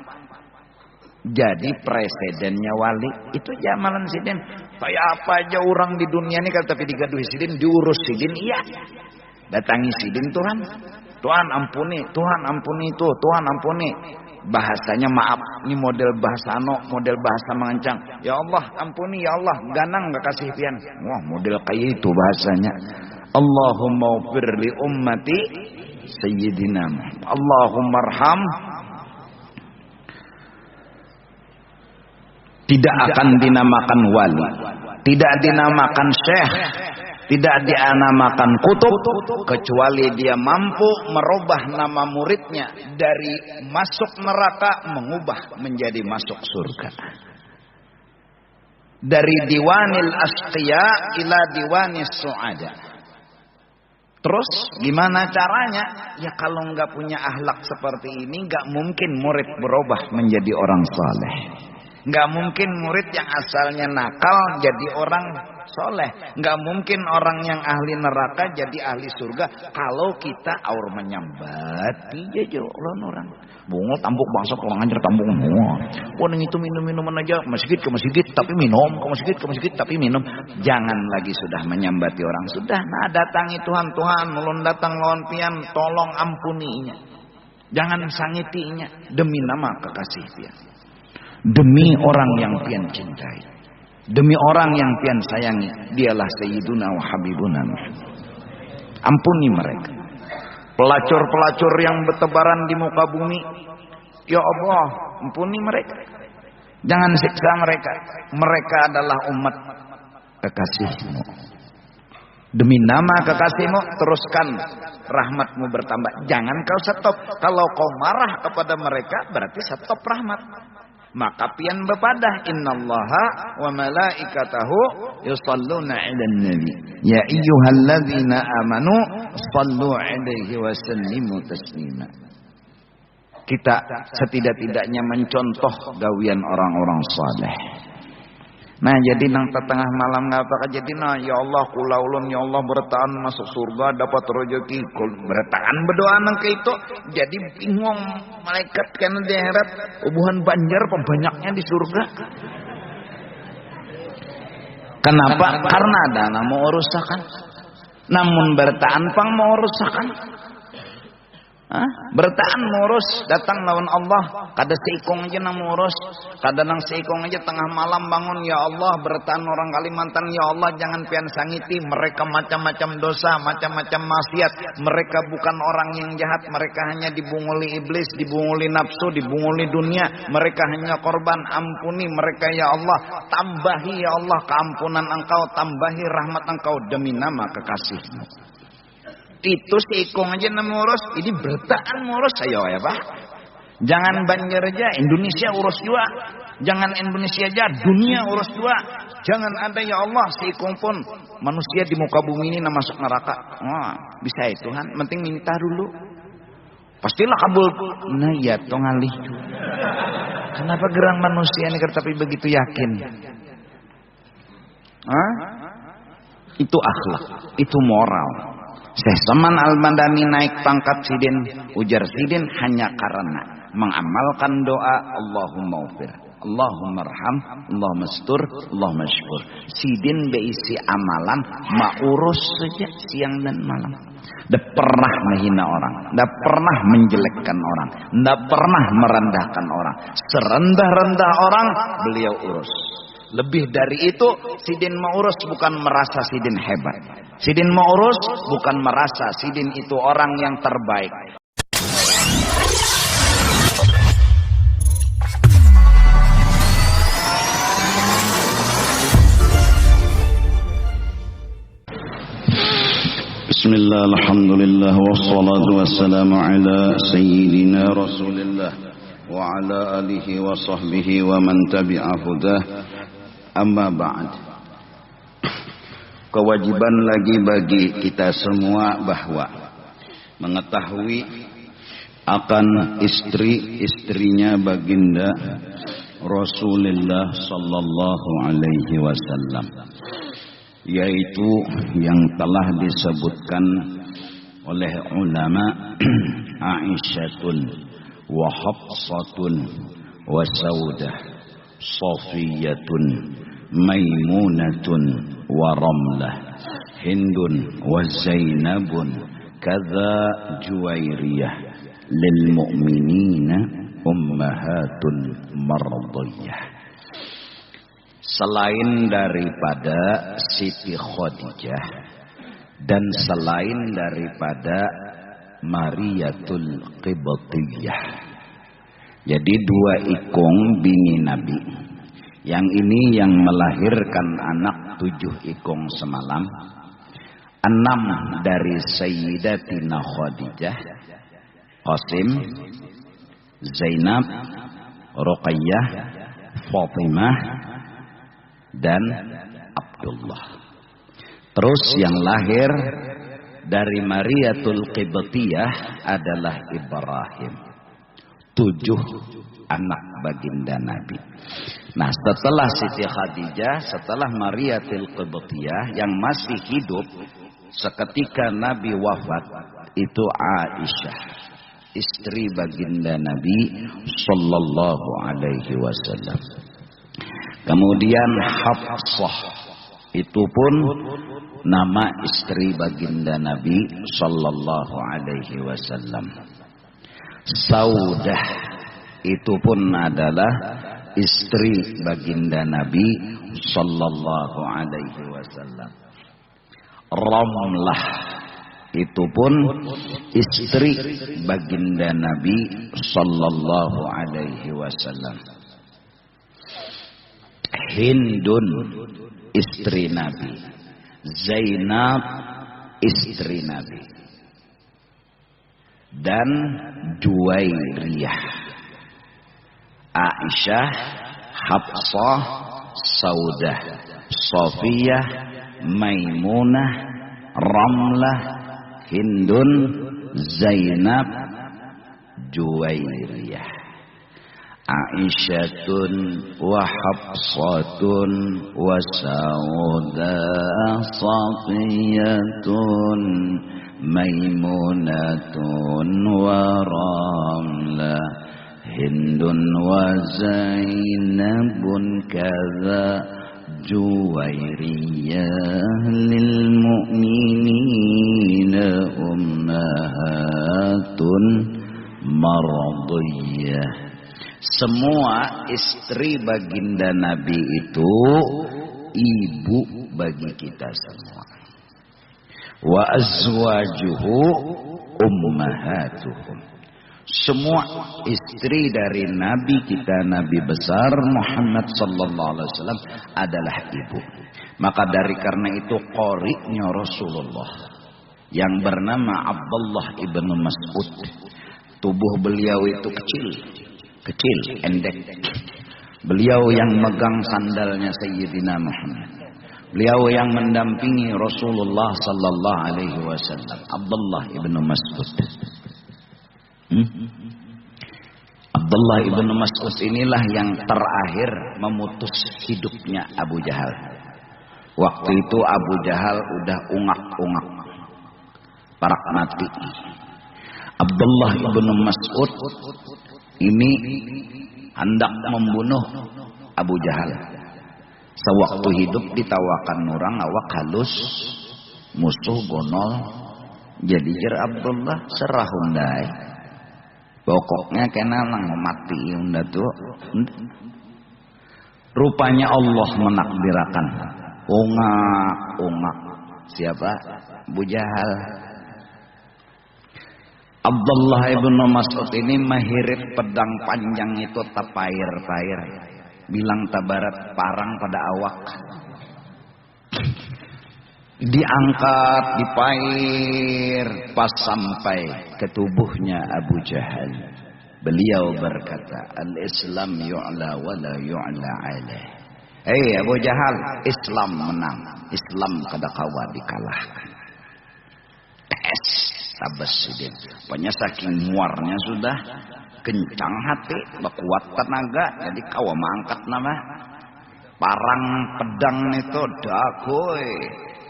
Jadi presidennya wali itu Jamalan Sidin. Kayak apa aja orang di dunia ini kalau tapi digaduhi Sidin, diurus Sidin, iya. Datangi Sidin, Tuhan. Tuhan ampuni, Tuhan ampuni itu, Tuhan ampuni. Bahasanya maaf, ini model bahasa model bahasa mengancang. Ya Allah ampuni, ya Allah, ganang gak kasih pian. Wah model kayak itu bahasanya. Allahumma ufir li ummati Sayyidina Allahumma arham. Tidak akan dinamakan wali, tidak dinamakan syekh, tidak dinamakan kutub, kecuali dia mampu merubah nama muridnya dari masuk neraka mengubah menjadi masuk surga. Dari diwanil asqiya ila diwanis su'ada. Terus gimana caranya? Ya kalau nggak punya akhlak seperti ini, nggak mungkin murid berubah menjadi orang saleh. Nggak mungkin murid yang asalnya nakal jadi orang soleh. Nggak mungkin orang yang ahli neraka jadi ahli surga. Kalau kita aur menyambat, iya jo orang bungo tambuk bangsa orang anjir tambuk semua. Orang itu minum-minuman aja masjid ke masjid tapi minum, ke masjid tapi minum. Jangan lagi sudah menyambati orang. Sudah, nah datangi Tuhan, ulun datang lawan pian, tolong ampuninya. Jangan sangitinya demi nama kekasih pian. Demi orang yang pian cintai. Demi orang yang pian sayangi. Dialah Sayyiduna wa Habibuna. Ampuni mereka. Pelacur-pelacur yang bertebaran di muka bumi. Ya Allah, ampuni mereka. Jangan siksa mereka. Mereka adalah umat kekasihmu. Demi nama kekasihmu, teruskan rahmatmu bertambah. Jangan kau stop. Kalau kau marah kepada mereka, berarti stop rahmat. Maka pian bepadah, innallaha wa malaikatahu yusalluna 'alan nabi ya ayyuhalladzina amanu shallu 'alaihi wa sallimu taslima. Kita setidak-tidaknya mencontoh gawian orang-orang saleh. Nah jadi nang tengah malam ngapa jadi nah ya Allah kula ulun ya Allah bertahan masuk surga dapat rezeki bertahan berdoa nang ke itu jadi bingung malaikat kana di akhirat ubuhan banjar pembanyaknya di surga. Kenapa? Karena ada mau urusakan. Namun bertahan pang mau urusakan. Bertaan ngurus datang lawan Allah kada seikong aja nang ngurus, kada nang seikong aja tengah malam bangun, ya Allah bertaan orang Kalimantan, ya Allah jangan pian sangiti mereka macam-macam dosa, macam-macam maksiat, mereka bukan orang yang jahat, mereka hanya dibunguli iblis, dibunguli nafsu, dibunguli dunia, mereka hanya korban, ampuni mereka ya Allah, tambahi ya Allah keampunan Engkau, tambahi rahmat Engkau demi nama kekasih-Mu. Itu seikong aja nama urus, ini bertaan ngurus ayo ya Pak. Jangan Banjar aja, Indonesia urus juga. Jangan Indonesia aja, dunia urus juga. Jangan ada ya Allah seikong pun manusia di muka bumi ini masuk neraka. Wah, bisa ya Tuhan, penting minta dulu. Pastilah kabul. Nah ya tongalih. Kenapa gerang manusia ini tapi begitu yakin? Itu akhlak, itu moral. Syekh Saman Al-Madani naik pangkat sidin, ujar sidin hanya karena mengamalkan doa Allahumma ufir, Allahumma arham, Allahumma astur, Allahumma syukur. Sidin beisi amalan maurus saja siang dan malam. Tidak pernah menghina orang, tidak pernah menjelekkan orang, tidak pernah merendahkan orang. Serendah-rendah orang beliau urus. Lebih dari itu, sidin mengurus bukan merasa sidin hebat. Sidin mengurus bukan merasa sidin itu orang yang terbaik. Bismillah, alhamdulillah, wassalatu wassalamu ala sayyidina rasulillah wa ala alihi wa sahbihi wa man tabi'a hudah. Amma ba'd. Kewajiban lagi bagi kita semua bahwa mengetahui akan istri-istrinya baginda Rasulullah sallallahu alaihi wasallam, yaitu yang telah disebutkan oleh ulama Aisyatun wa Hafsatun wa Saudah, Safiyatun, Maimunatun wa Ramlah, Hindun wa Zainabun, kadza Juwairiyah, lil mu'minina ummahatun mardiyah. Selain daripada Siti Khadijah dan selain daripada Mariyatul Qibtiyah. Jadi dua ikung bini Nabi. Yang ini yang melahirkan anak 7 ikung semalam. 6 dari Sayyidatina Khadijah, Qasim, Zainab, Ruqayyah, Fatimah, dan Abdullah. Terus yang lahir dari Mariyatul Qibtiyah adalah Ibrahim. 7 anak baginda Nabi. Nah, setelah Siti Khadijah, setelah Mariyatul Qibtiyah yang masih hidup seketika Nabi wafat, itu Aisyah, istri baginda Nabi sallallahu alaihi wasallam. Kemudian Hafsah, itu pun nama istri baginda Nabi sallallahu alaihi wasallam. Saudah, itu pun adalah istri baginda Nabi sallallahu alaihi wasallam. Ramlah, itu pun istri baginda Nabi sallallahu alaihi wasallam. Hindun, istri Nabi. Zainab, istri Nabi. Dan Juwairiyah, Aisyah, Hafsah, Saudah, Safiyah, Maimunah, Ramlah, Hindun, Zainab, Juwairiyah. Aisyatun wa Hafsatun wa Saudah, Safiyatun, Maimunatun wa Ramlah, Hindun wa Zainabun, kadza Juwairiyah lil mu'minina ummahatun mardiyah. Semua istri baginda Nabi itu ibu bagi kita semua. Wa azwajuhu ummahatuhum. Semua istri dari Nabi kita, Nabi besar Muhammad sallallahu alaihi wasallam adalah ibu. Maka dari karena itu qori'nya Rasulullah yang bernama Abdullah ibnu Mas'ud, tubuh beliau itu kecil, endek. Beliau yang megang sandalnya Sayyidina Muhammad. Beliau yang mendampingi Rasulullah sallallahu alaihi wasallam, Abdullah ibnu Mas'ud. Abdullah ibnu Mas'ud inilah yang terakhir memutus hidupnya Abu Jahal. Waktu itu Abu Jahal udah ungak-ungak, parak mati. Abdullah ibnu Mas'ud ini hendak membunuh Abu Jahal. Sewaktu hidup ditawakan orang awak halus, musuh gonol. Jadi jer Abdullah serah hundai. Pokoknya kena lang mati unda tuh. Rupanya Allah menakdirkan ungak. Siapa? Abu Jahal. Abdullah ibnu Mas'ud ini mahirit pedang panjang itu tapair-pair. Bilang tabarat parang pada awak. Diangkat, dipair, pas sampai ke tubuhnya Abu Jahal. Beliau berkata, Al-Islam yu'la wa la yu'la alaih. Abu Jahal, Islam menang. Islam kada kawa dikalahkan. Tabas sidin. Pokoknya saking muarnya sudah kencang hati, kuat tenaga, jadi kawa mangkat nama. Parang pedang itu dagoy.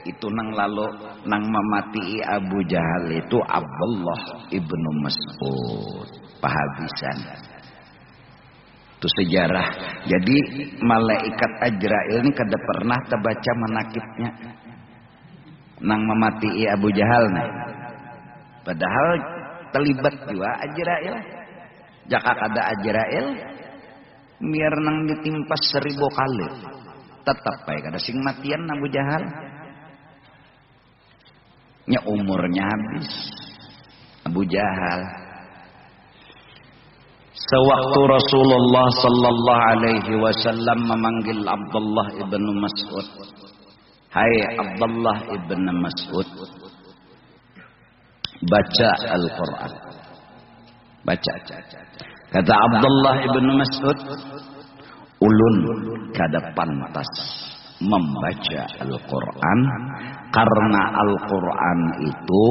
Itu nang lalu nang memati Abu Jahal itu Abdullah ibnu Mas'ud. Pahabisan. Itu sejarah. Jadi malaikat Ajrail ini kada pernah terbaca menakibnya. Nang memati Abu Jahal nih. Padahal terlibat juga Ajrail. Jaka kada Ajrail, biar nang ditimpas 1000 kali. Tetap baik kada sing matian Abu Jahal. Nya umurnya habis Abu Jahal. Sewaktu Rasulullah sallallahu alaihi wasallam memanggil Abdullah ibnu Mas'ud, hai Abdullah ibnu Mas'ud, baca Al-Quran. Baca. Kata Abdullah ibnu Mas'ud, ulun kada pantas membaca Al-Quran karena Al-Quran itu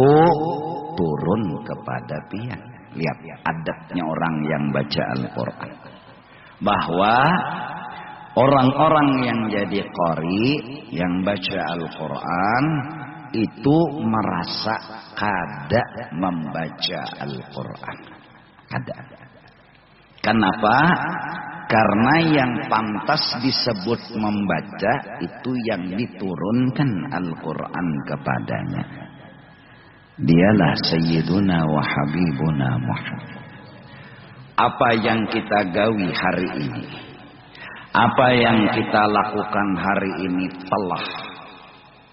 turun kepada pian. Lihat adabnya orang yang baca Al-Quran, bahwa orang-orang yang jadi qari, yang baca Al-Quran itu merasa kada membaca Al-Quran. Kada. Kenapa? Karena yang pantas disebut membaca itu yang diturunkan Al-Quran kepadanya. Dialah Sayyiduna wa Habibuna Muhammad. Apa yang kita gawi hari ini, apa yang kita lakukan hari ini telah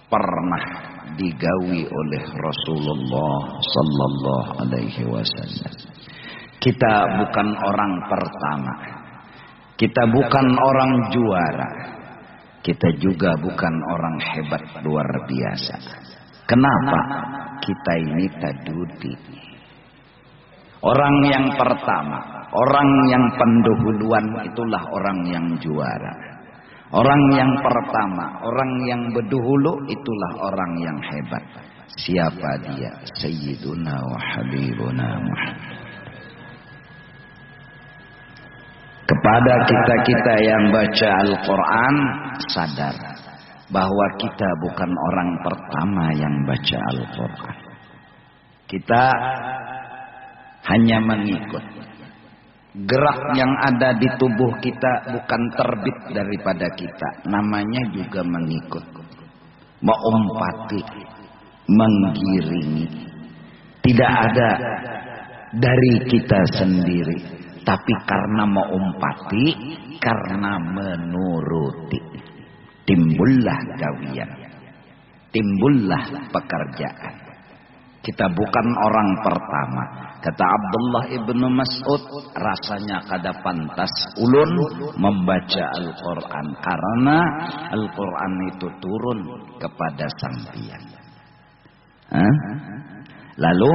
pernah digawi oleh Rasulullah sallallahu alaihi wasallam. Kita bukan orang pertama. Kita bukan orang juara. Kita juga bukan orang hebat luar biasa. Kenapa? Kita ini tadudi. Orang yang pertama, orang yang pendahuluan itulah orang yang juara. Orang yang pertama, orang yang berdahulu itulah orang yang hebat. Siapa dia? Sayyiduna wa Habibuna Muhammad. Kepada kita-kita yang baca Al-Quran, sadar bahwa kita bukan orang pertama yang baca Al-Quran. Kita hanya mengikut. Gerak yang ada di tubuh kita bukan terbit daripada kita, namanya juga mengikut, mengumpati, menggiringi. Tidak ada dari kita sendiri, tapi karena mengumpati, karena menuruti, timbullah gawian, timbullah pekerjaan. Kita bukan orang pertama. Kata Abdullah ibnu Mas'ud, rasanya kada pantas ulun membaca Al-Quran, karena Al-Quran itu turun kepada sang pian. Lalu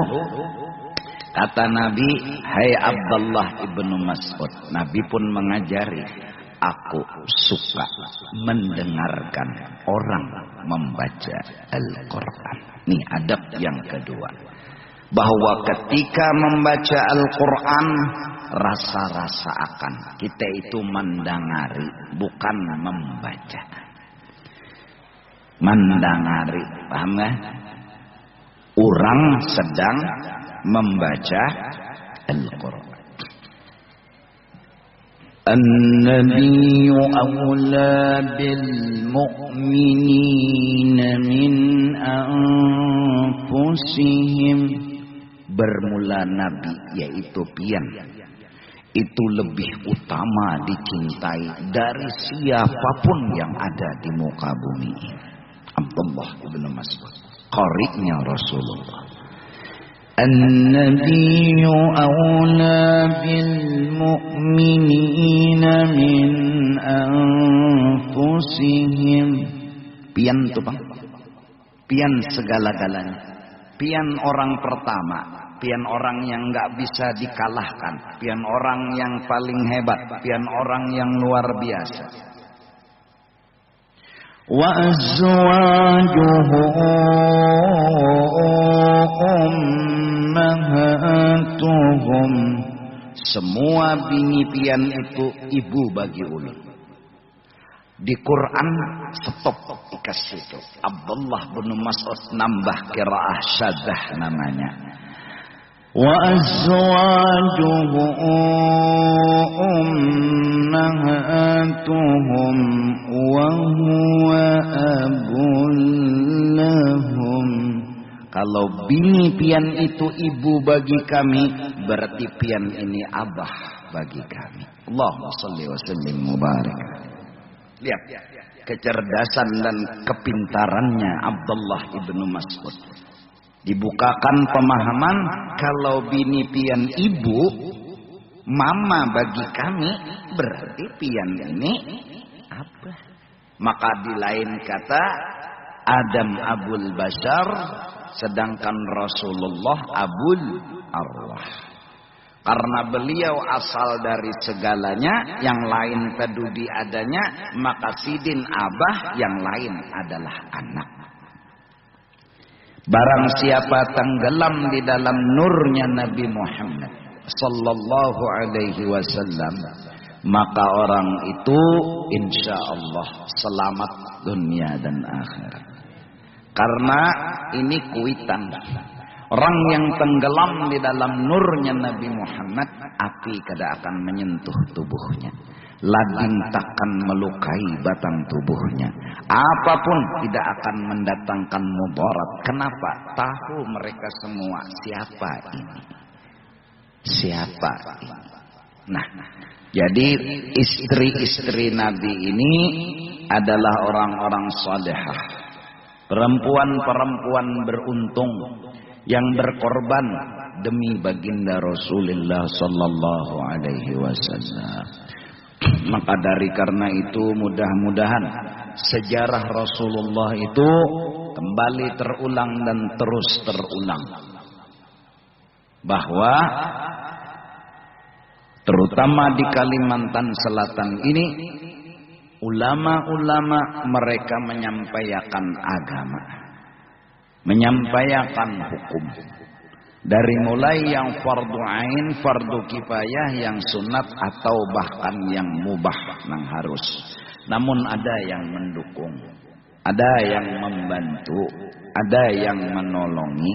kata Nabi, hai Abdullah ibnu Mas'ud, Nabi pun mengajari, aku suka mendengarkan orang membaca Al-Quran. Nih adab yang kedua, bahwa ketika membaca Al-Quran, rasa-rasa akan kita itu mendengari, bukan membaca. Mendengari, paham gak? Orang sedang membaca Al-Quran. An-nabiyyu awla bil mu'minina min anfusihim. Bermula Nabi, yaitu pian, itu lebih utama dicintai dari siapapun yang ada di muka bumi ini. Abdullah ibnu Mas'ud, qari'nya Rasulullah. An-nabiyyu awla bil mu'minina min anfusihim. Pian tuh Bang, pian segala-galanya, pian orang pertama, pian orang yang nggak bisa dikalahkan, pian orang yang paling hebat, pian orang yang luar biasa. Wa azwajuhu ummahatuhum. Semua bini pian itu ibu bagi ulun. Di Quran stop dikasih itu. Abdullah bin Mas'ud nambah qiraah syadzah namanya. Wa azwajuhu ummahatuhum wa huwa abul lahum. Kalau bini pian itu ibu bagi kami, berarti pian ini abah bagi kami. Allahumma shalli wa sallim mubarak. Lihat kecerdasan dan kepintarannya Abdullah ibnu Mas'ud. Dibukakan pemahaman, kalau bini pian ibu, mama bagi kami, berarti pian ini abah. Maka di lain kata, Adam abul bashar, sedangkan Rasulullah abul arwah. Karena beliau asal dari segalanya, yang lain peduli adanya, maka sidin abah, yang lain adalah anak. Barang siapa tenggelam di dalam nurnya Nabi Muhammad sallallahu alaihi wasallam, maka orang itu insya Allah selamat dunia dan akhirat. Karena ini kuitan. Orang yang tenggelam di dalam nurnya Nabi Muhammad, api kada akan menyentuh tubuhnya. Lading takkan melukai batang tubuhnya. Apapun tidak akan mendatangkan mudarat. Kenapa? Tahu mereka semua siapa ini. Siapa ini. Nah, jadi istri-istri Nabi ini adalah orang-orang salihah. Perempuan-perempuan beruntung yang berkorban demi baginda Rasulullah sallallahu alaihi wasallam. Maka dari karena itu mudah-mudahan sejarah Rasulullah itu kembali terulang dan terus terulang. Bahwa terutama di Kalimantan Selatan ini, ulama-ulama mereka menyampaikan agama, menyampaikan hukum. Dari mulai yang fardu ain, fardu kifayah, yang sunat atau bahkan yang mubah, yang harus. Namun ada yang mendukung, ada yang membantu, ada yang menolongi.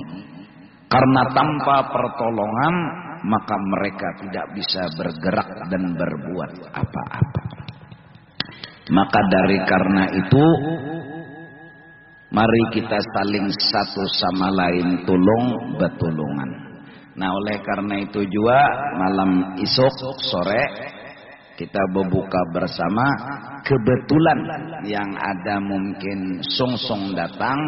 Karena tanpa pertolongan maka mereka tidak bisa bergerak dan berbuat apa-apa. Maka dari karena itu, mari kita saling satu sama lain tolong betulungan. Nah, oleh karena itu juga malam isuk sore kita berbuka bersama. Kebetulan yang ada mungkin song-song datang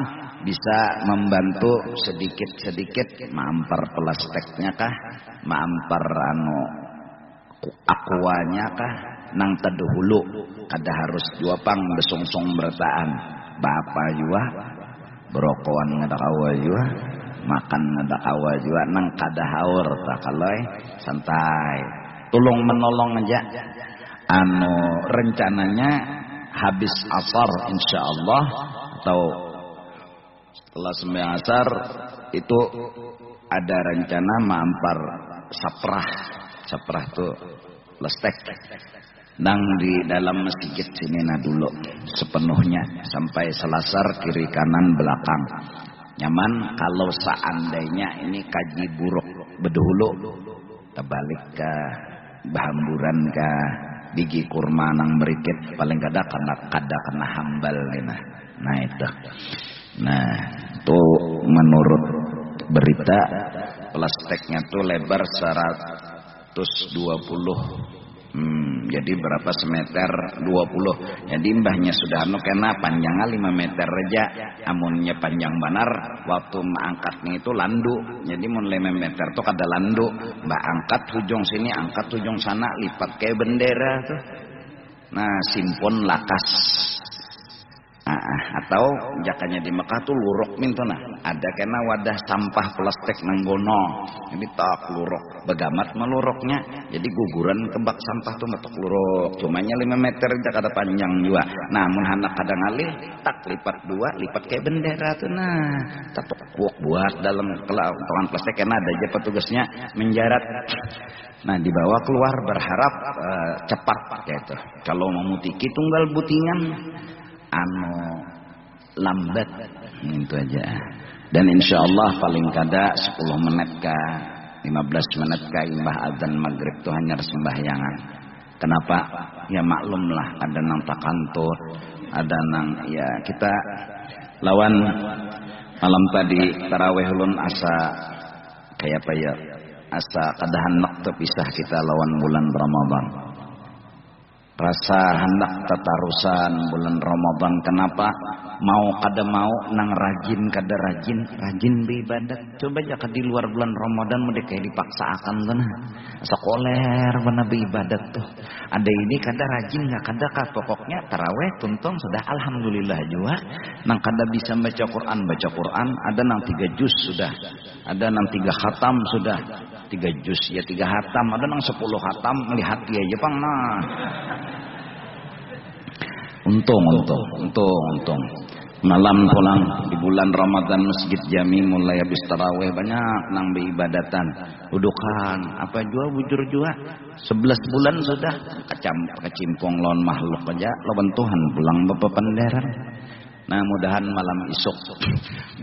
bisa membantu sedikit-sedikit mampar plastiknya kah, mampar aquanya kah, nang tadahulu kada harus juapang besong-song bertaan. Bapa juga berokoan ngadakawa juga, makan ngadakawa juga, nang kada haur tak kalai santai. Tolong menolong aja. Rencananya habis asar insyaallah atau setelah sembahyang asar itu ada rencana mampar saprah tuh lestek nang di dalam masjid sini dulu sepenuhnya sampai selasar kiri kanan belakang. Nyaman kalau seandainya ini kaji buruk bedahulu terbalik ke bahamburan ke biji kurma nang berikit paling kada kena hambal gitu. Nah itu. Nah, itu menurut berita plastiknya tuh lebar 120. Jadi berapa semeter? 20. Jadi mbahnya sudah kena panjangnya 5 meter aja. Amunnya panjang benar, waktu angkatnya itu landu. Jadi mun 5 meter tuh kada landu. Mbak angkat ujung sini, angkat ujung sana, lipat kayak bendera tuh. Nah, simpon lakas. Atau jakanya di Mekah tuh luruk mintuna. Ada kena wadah sampah plastik nanggono. Ini tak luruk, begamat meluruknya. Jadi guguran kebak sampah tuh metok luruk. Cumanya 5 meter aja kada panjang juga. Nah, mun hanak kada ngalih, tak lipat 2, lipat kayak bendera tuh. Nah, tatuk buat dalam kelantongan plastik kena ada aja petugasnya menjarat. Nah, dibawa keluar berharap cepat kayak itu. Kalau memutiki tunggal butingan lambat itu aja. Dan insyaallah paling kada 10 menit ke 15 menit ke imbah adzan maghrib tuh hanya sembahyangan. Kenapa? Ya maklumlah ada nang takantut, ada nang ya kita lawan malam tadi tarawih ulun asa kayak apa ya? Asa kada hendak terpisah kita lawan bulan Ramadan. Rasa hendak tatarusan bulan Ramadan. Kenapa? Mau kada mau nang rajin kada rajin beribadat. Coba aja di luar bulan Ramadan mau kayak dipaksa akan tuh sekoler mana beribadat tuh. Ada ini kada rajin nggak kada kah pokoknya taraweh tuntung sudah alhamdulillah juga. Nang kada bisa baca Quran ada nang 3 juz sudah. Ada nang 3 khatam sudah. 3 juz ya 3 khatam, ada nang 10 khatam melihat dia aja pang nah. Untung. Malam pulang di bulan Ramadan Masjid Jami mulai habis tarawih banyak nang beribadatan. Dudukan apa jua bujur jua 11 bulan sudah kecimpung lawan makhluk aja lawan Tuhan pulang bapak penderan. Nah, mudahan malam isuk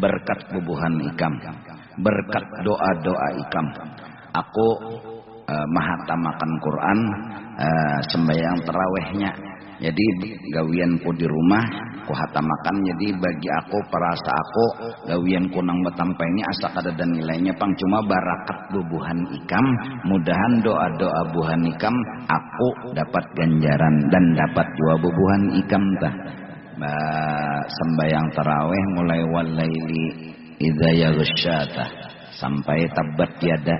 berkat bubuhan ikam, berkat doa-doa ikam. Aku mahatamakan Quran sembahyang tarawihnya. Jadi gawianku di rumah ku hatamakan. Jadi bagi aku perasa aku gawianku nang batampai ini asa kada ada nilainya pang cuma barakat bubuhan ikam. Mudahan doa-doa bubuhan ikam aku dapat ganjaran dan dapat juga bubuhan ikam tah. Sembahyang tarawih mulai walaili idza yaghsyata sampai tabat tiada.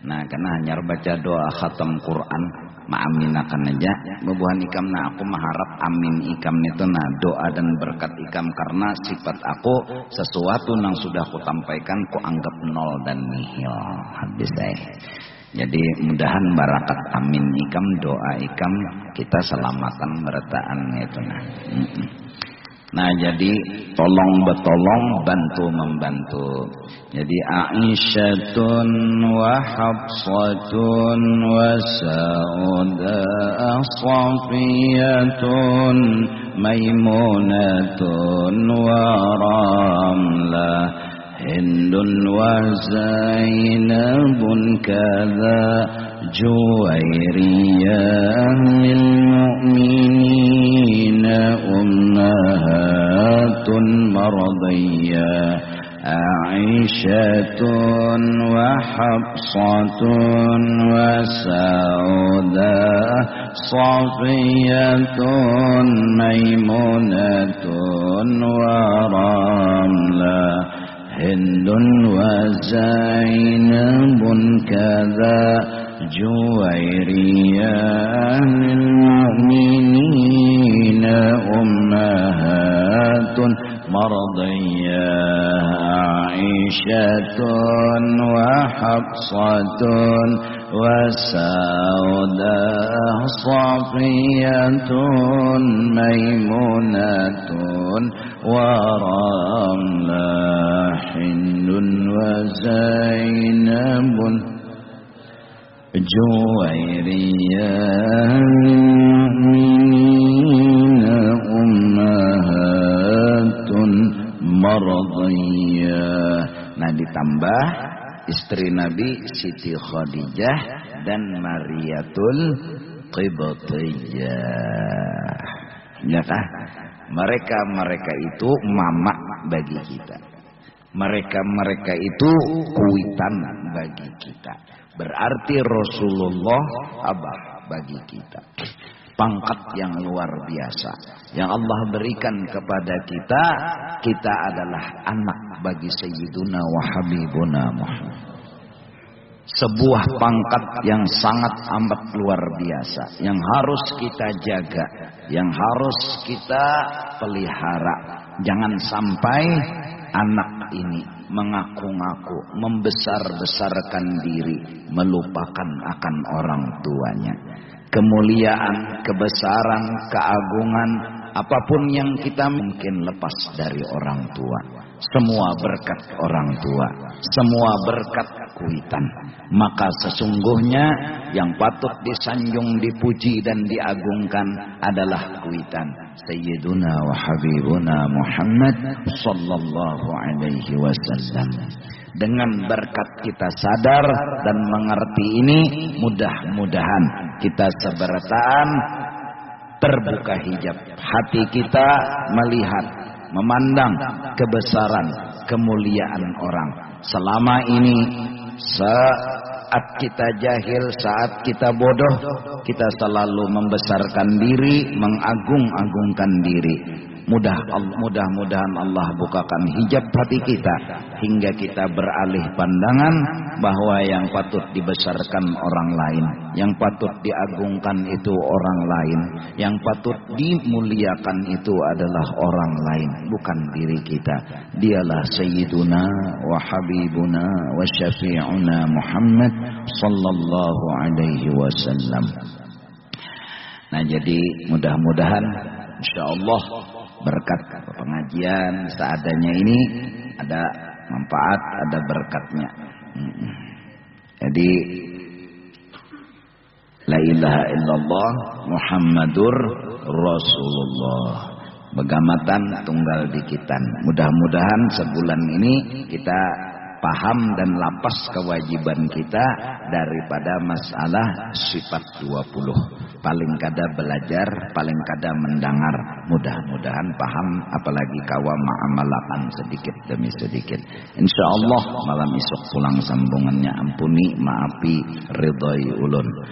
Nah, karena hanya baca doa khatam Quran maaminakan aja bubuhan ikam. Nah, aku mengharap amin ikam itu nah doa dan berkat ikam karena sifat aku sesuatu yang sudah aku sampaikan ku anggap nol dan nihil habis saya. Jadi mudahan barakat amin ikam doa ikam kita selamatan bertaan itu nah. Nah, jadi tolong betolong, bantu membantu. Jadi Aisyatun wa Hafsatun wa Saudah Safiyatun Maimunatun wa Ramlah هند وزينب كذا جويرية للمؤمنين أمهات مرضية عائشة وحفصة وسعودة صفية ميمونة ورملة هند وزينب كذا جويرية للمؤمنين أمهات مرضية عائشة وحفصة وسعودة صفية ميمونة ورملة هند وزينب جويرية المؤمنين أمهات مرضية. Nah, ditambah istri Nabi Siti Khadijah dan Mariatul Qibtiyah. Ya kah? Mereka itu mama bagi kita. Mereka itu kuitan bagi kita. Berarti Rasulullah abah bagi kita. Pangkat yang luar biasa yang Allah berikan kepada kita. Kita adalah anak bagi Sayyiduna wa Habibuna Muhammad. Sebuah pangkat yang sangat amat luar biasa, yang harus kita jaga, yang harus kita pelihara. Jangan sampai anak ini mengaku-ngaku, membesar-besarkan diri, melupakan akan orang tuanya. Kemuliaan, kebesaran, keagungan, apapun yang kita mungkin lepas dari orang tua. Semua berkat orang tua, semua berkat kuitan. Maka sesungguhnya yang patut disanjung, dipuji dan diagungkan adalah kuitan Sayyiduna wa Habibuna Muhammad sallallahu alaihi wasallam. Dengan berkat kita sadar dan mengerti ini, mudah-mudahan kita seberataan terbuka hijab hati kita melihat, memandang kebesaran, kemuliaan orang. Selama ini saat kita jahil, saat kita bodoh, kita selalu membesarkan diri, mengagung-agungkan diri. Mudah-mudahan Allah bukakan hijab hati kita hingga kita beralih pandangan bahwa yang patut dibesarkan orang lain, yang patut diagungkan itu orang lain, yang patut dimuliakan itu adalah orang lain, bukan diri kita. Dialah Sayyiduna wa Habibuna wa Syafi'una Muhammad sallallahu alaihi wasallam. Nah, jadi mudah-mudahan insyaallah berkat pengajian seadanya ini ada manfaat, ada berkatnya. Jadi la ilaha illallah Muhammadur Rasulullah, begamatan tunggal dikitan. Mudah-mudahan sebulan ini kita paham dan lapas kewajiban kita daripada masalah sifat 20. Paling kada belajar, paling kada mendengar. Mudah-mudahan paham, apalagi kawa ma'amalakan sedikit demi sedikit. Insyaallah malam esok pulang sambungannya. Ampuni, maafi, ridhoi ulun.